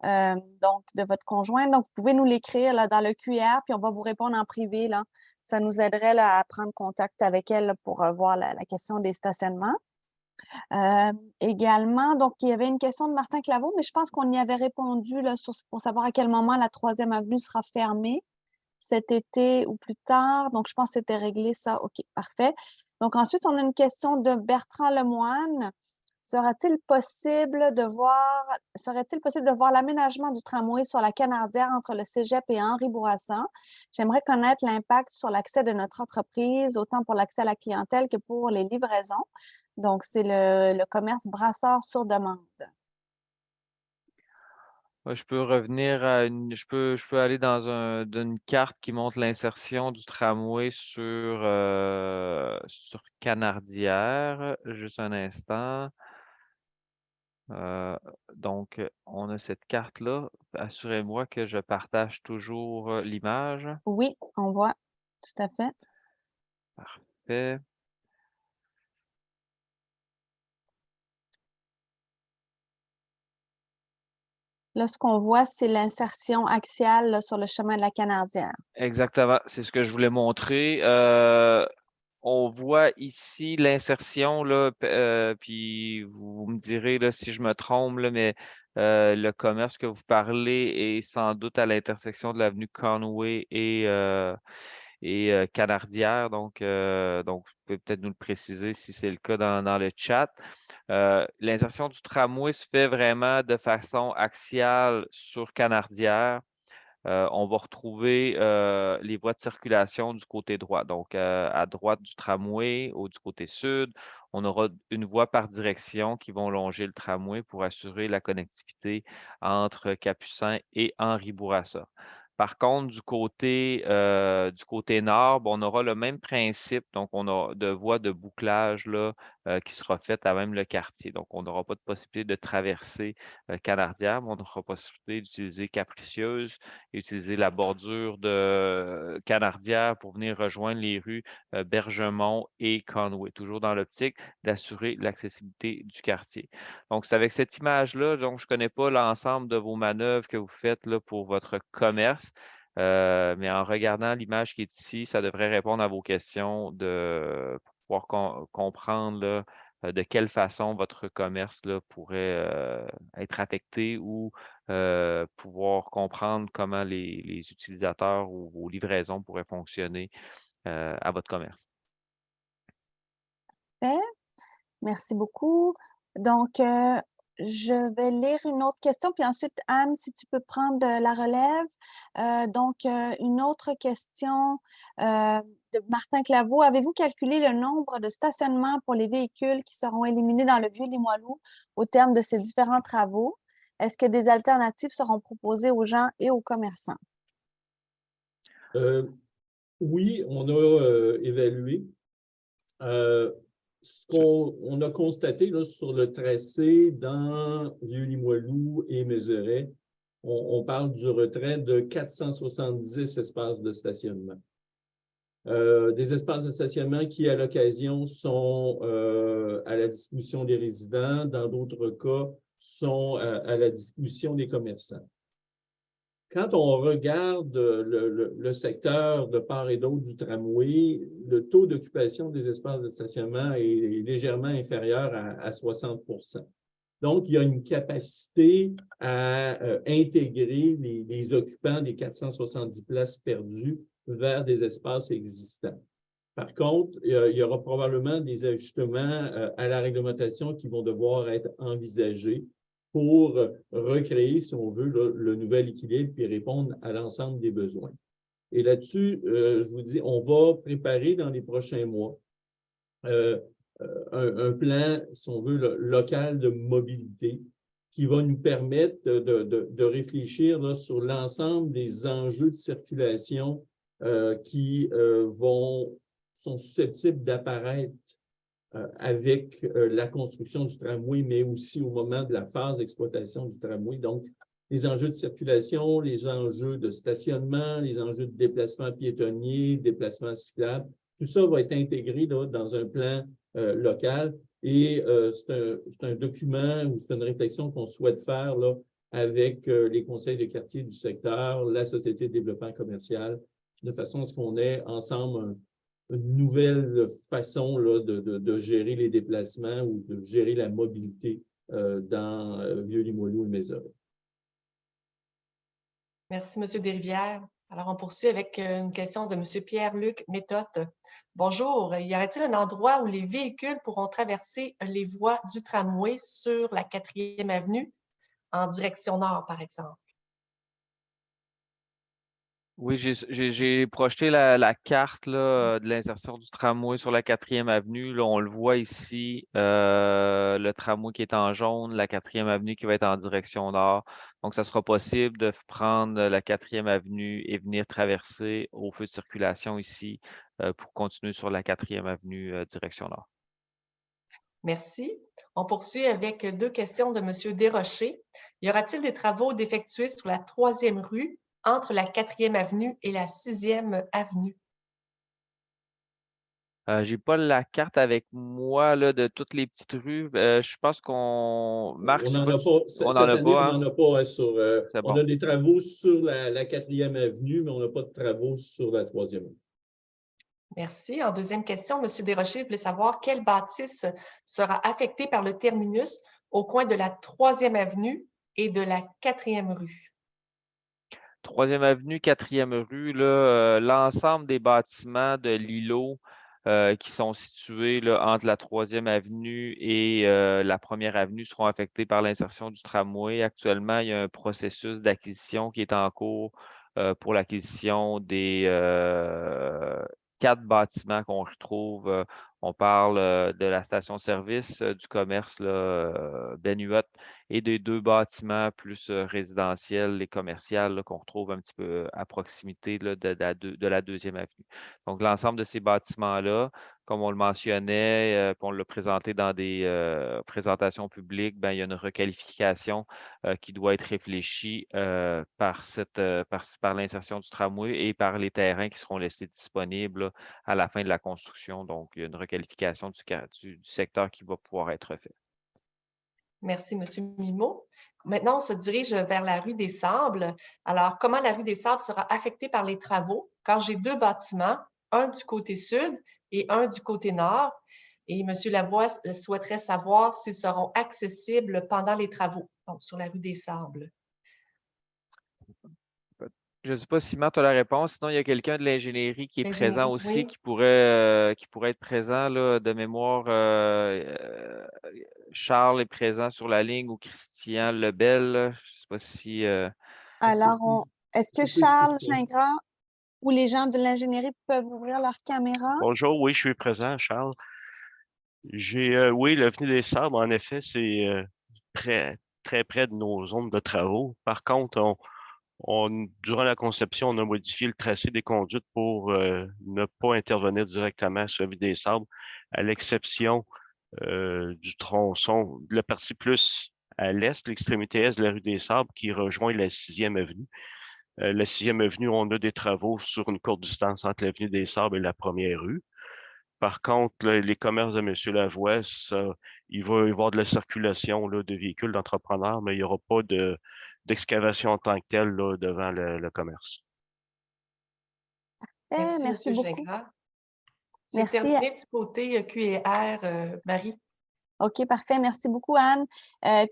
donc de votre conjointe. Donc, vous pouvez nous l'écrire là, dans le QR, puis on va vous répondre en privé. Là. Ça nous aiderait là, à prendre contact avec elle là, pour voir la question des stationnements. Également, donc, il y avait une question de Martin Claveau, mais je pense qu'on y avait répondu là, pour savoir à quel moment la 3e avenue sera fermée, cet été ou plus tard. Donc, je pense que c'était réglé ça. OK, parfait. Donc, ensuite, on a une question de Bertrand Lemoine. Serait-il possible de voir l'aménagement du tramway sur la Canardière entre le Cégep et Henri Bourassa? J'aimerais connaître l'impact sur l'accès de notre entreprise, autant pour l'accès à la clientèle que pour les livraisons. Donc, c'est le commerce Brasseur sur demande. Je peux revenir à je peux aller dans une carte qui montre l'insertion du tramway sur Canardière. Juste un instant. Donc, on a cette carte-là. Assurez-moi que je partage toujours l'image. Oui, on voit. Tout à fait. Parfait. Là, ce qu'on voit, c'est l'insertion axiale là, sur le chemin de la Canardière. Exactement, c'est ce que je voulais montrer. On voit ici l'insertion, là, puis vous me direz là, si je me trompe, là, mais le commerce que vous parlez est sans doute à l'intersection de l'avenue Conway et Canardière. Donc, vous pouvez peut-être nous le préciser si c'est le cas dans le chat. L'insertion du tramway se fait vraiment de façon axiale sur Canardière. On va retrouver les voies de circulation du côté droit. Donc, à droite du tramway ou du côté sud, on aura une voie par direction qui vont longer le tramway pour assurer la connectivité entre Capucin et Henri Bourassa. Par contre, du côté nord, on aura le même principe. Donc, on a de voies de bouclage là, qui sera faite à même le quartier. Donc, on n'aura pas de possibilité de traverser Canardière, mais on aura possibilité d'utiliser Capricieuse et utiliser la bordure de Canardière pour venir rejoindre les rues Bergemont et Conway, toujours dans l'optique d'assurer l'accessibilité du quartier. Donc, c'est avec cette image-là, donc je ne connais pas l'ensemble de vos manœuvres que vous faites là, pour votre commerce, mais en regardant l'image qui est ici, ça devrait répondre à vos questions pour pouvoir comprendre là, de quelle façon votre commerce là, pourrait être affecté ou pouvoir comprendre comment les utilisateurs ou vos livraisons pourraient fonctionner à votre commerce. Parfait. Merci beaucoup. Donc, je vais lire une autre question, puis ensuite, Anne, si tu peux prendre la relève. Donc, une autre question de Martin Claveau. Avez-vous calculé le nombre de stationnements pour les véhicules qui seront éliminés dans le Vieux-Limoilou au terme de ces différents travaux? Est-ce que des alternatives seront proposées aux gens et aux commerçants? Oui, on a évalué. Ce qu'on a constaté là, sur le tracé dans Vieux-Limoilou et Mézeray, on parle du retrait de 470 espaces de stationnement. Des espaces de stationnement qui, à l'occasion, sont à la disposition des résidents, dans d'autres cas, sont à la disposition des commerçants. Quand on regarde le secteur de part et d'autre du tramway, le taux d'occupation des espaces de stationnement est légèrement inférieur à 60%. Donc, il y a une capacité à intégrer les occupants des 470 places perdues vers des espaces existants. Par contre, il y aura probablement des ajustements à la réglementation qui vont devoir être envisagés pour recréer, si on veut, le nouvel équilibre et répondre à l'ensemble des besoins. Et là-dessus, je vous dis, on va préparer dans les prochains mois un plan, si on veut, local de mobilité qui va nous permettre de réfléchir là, sur l'ensemble des enjeux de circulation qui sont susceptibles d'apparaître avec la construction du tramway, mais aussi au moment de la phase d'exploitation du tramway. Donc, les enjeux de circulation, les enjeux de stationnement, les enjeux de déplacement piétonnier, déplacement cyclable, tout ça va être intégré là, dans un plan local et c'est un document ou c'est une réflexion qu'on souhaite faire là, avec les conseils de quartier du secteur, la Société de développement commercial, de façon à ce qu'on ait ensemble une nouvelle façon là, de gérer les déplacements ou de gérer la mobilité dans Vieux-Limoilou et Mézeray. Merci, M. Desrivières. Alors, on poursuit avec une question de M. Pierre-Luc Méthode. Bonjour, y aurait-il un endroit où les véhicules pourront traverser les voies du tramway sur la 4e avenue en direction nord, par exemple? Oui, j'ai projeté la carte là, de l'insertion du tramway sur la 4e avenue. Là, on le voit ici, le tramway qui est en jaune, la 4e avenue qui va être en direction nord. Donc, ça sera possible de prendre la 4e avenue et venir traverser au feu de circulation ici pour continuer sur la 4e avenue direction nord. Merci. On poursuit avec 2 questions de M. Desrochers. Y aura-t-il des travaux d'effectuer sur la 3e rue entre la 4e avenue et la 6e avenue? Je n'ai pas la carte avec moi là, de toutes les petites rues. Je pense qu'on... Marc, On je sais n'en pas a si- pas, on cette n'en a année, pas, on hein? n'en a pas sur. C'est On bon. a des travaux sur la 4e avenue, mais on n'a pas de travaux sur la 3e avenue. Merci. En deuxième question, M. Desrochers voulait savoir quelle bâtisse sera affectée par le terminus au coin de la 3e avenue et de la 4e rue. 3e avenue, 4e rue, là, l'ensemble des bâtiments de l'îlot qui sont situés là, entre la 3e avenue et la 1re avenue seront affectés par l'insertion du tramway. Actuellement, il y a un processus d'acquisition qui est en cours pour l'acquisition des 4 bâtiments qu'on retrouve. On parle de la station-service, du commerce là, Ben Huot, et des 2 bâtiments plus résidentiels et commerciaux qu'on retrouve un petit peu à proximité là, de la 2e avenue. Donc, l'ensemble de ces bâtiments-là, comme on le mentionnait, puis on l'a présenté dans des présentations publiques, ben, il y a une requalification qui doit être réfléchie par l'insertion du tramway et par les terrains qui seront laissés disponibles là, à la fin de la construction. Donc, il y a une requalification du secteur qui va pouvoir être faite. Merci, M. Mimot. Maintenant, on se dirige vers la rue des Sables. Alors, comment la rue des Sables sera affectée par les travaux? Car j'ai 2 bâtiments, un du côté sud et un du côté nord. Et M. Lavoie souhaiterait savoir s'ils seront accessibles pendant les travaux, donc sur la rue des Sables. Je ne sais pas si Matt a la réponse. Sinon, il y a quelqu'un de l'ingénierie qui est présent aussi, Oui. qui pourrait être présent là, de mémoire. Charles est présent sur la ligne ou Christian Lebel. Je ne sais pas si... Alors, est-ce que Charles Gingras ou les gens de l'ingénierie peuvent ouvrir leur caméra? Bonjour, oui, je suis présent, Charles. Oui, l'avenue des Sables, en effet, c'est très près de nos zones de travaux. Par contre, durant la conception, on a modifié le tracé des conduites pour ne pas intervenir directement sur l'avenue des Sables, à l'exception du tronçon, de la partie plus à l'est, l'extrémité est de la rue des Sables, qui rejoint la 6e avenue. La 6e avenue, on a des travaux sur une courte distance entre l'avenue des Sables et la 1re rue. Par contre, là, les commerces de M. Lavoie, il va y avoir de la circulation là, de véhicules d'entrepreneurs, mais il n'y aura pas d'excavation en tant que telle là, devant le commerce. Merci, merci M. beaucoup. Gingras. C'est Merci. terminé du côté Q&R, Marie. OK, parfait. Merci beaucoup, Anne.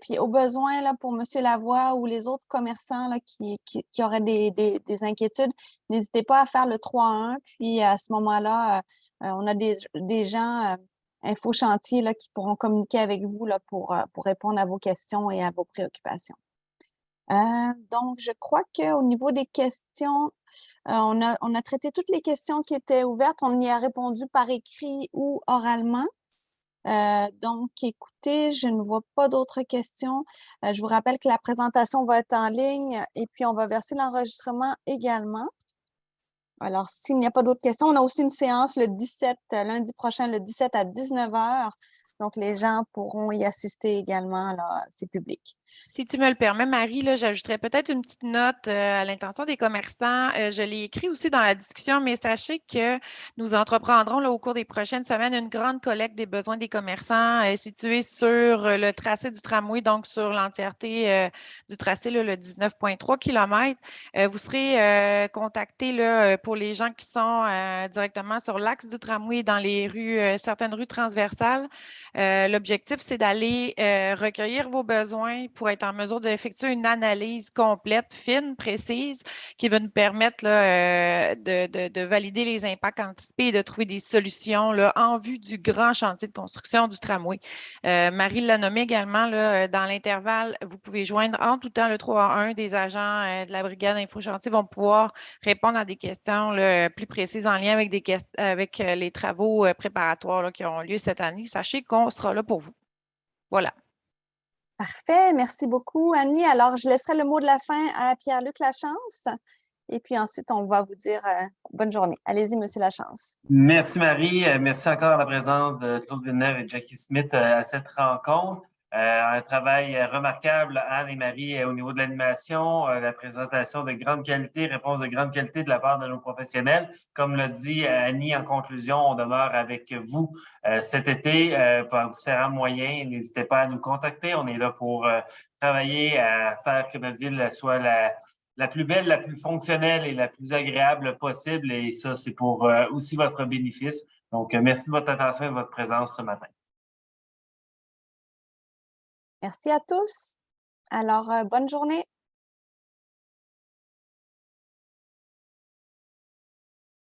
Puis au besoin, là, pour M. Lavoie ou les autres commerçants là, qui auraient des inquiétudes, n'hésitez pas à faire le 3-1. Puis à ce moment-là, on a des gens info chantier là, qui pourront communiquer avec vous là, pour répondre à vos questions et à vos préoccupations. Donc, je crois qu'au niveau des questions, on a traité toutes les questions qui étaient ouvertes. On y a répondu par écrit ou oralement. Donc, écoutez, je ne vois pas d'autres questions. Je vous rappelle que la présentation va être en ligne et puis on va verser l'enregistrement également. Alors, s'il n'y a pas d'autres questions, on a aussi une séance le 17, lundi prochain, le 17 à 19h Donc, les gens pourront y assister également, là, c'est public. Si tu me le permets, Marie, là, j'ajouterais peut-être une petite note à l'intention des commerçants. Je l'ai écrit aussi dans la discussion, mais sachez que nous entreprendrons là, au cours des prochaines semaines une grande collecte des besoins des commerçants située sur le tracé du tramway, donc sur l'entièreté du tracé, là, le 19,3 km. Vous serez contactés là, pour les gens qui sont directement sur l'axe du tramway dans les rues, certaines rues transversales. L'objectif, c'est d'aller recueillir vos besoins pour être en mesure d'effectuer une analyse complète, fine, précise, qui va nous permettre là, de valider les impacts anticipés et de trouver des solutions là, en vue du grand chantier de construction du tramway. Marie l'a nommé également, là, dans l'intervalle, vous pouvez joindre en tout temps le 3-1 des agents de la brigade InfoChantier vont pouvoir répondre à des questions là, plus précises en lien avec les travaux préparatoires là, qui auront lieu cette année. Sachez qu'on sera là pour vous. Voilà. Parfait. Merci beaucoup, Annie. Alors, je laisserai le mot de la fin à Pierre-Luc Lachance. Et puis ensuite, on va vous dire bonne journée. Allez-y, Monsieur Lachance. Merci, Marie. Merci encore à la présence de Claude Villeneuve et Jackie Smith à cette rencontre. Un travail remarquable, Anne et Marie, au niveau de l'animation, la présentation de grande qualité, réponse de grande qualité de la part de nos professionnels. Comme l'a dit Annie en conclusion, on demeure avec vous cet été par différents moyens. N'hésitez pas à nous contacter. On est là pour travailler à faire que notre ville soit la plus belle, la plus fonctionnelle et la plus agréable possible. Et ça, c'est pour aussi votre bénéfice. Donc, merci de votre attention et de votre présence ce matin. Merci à tous. Alors, bonne journée.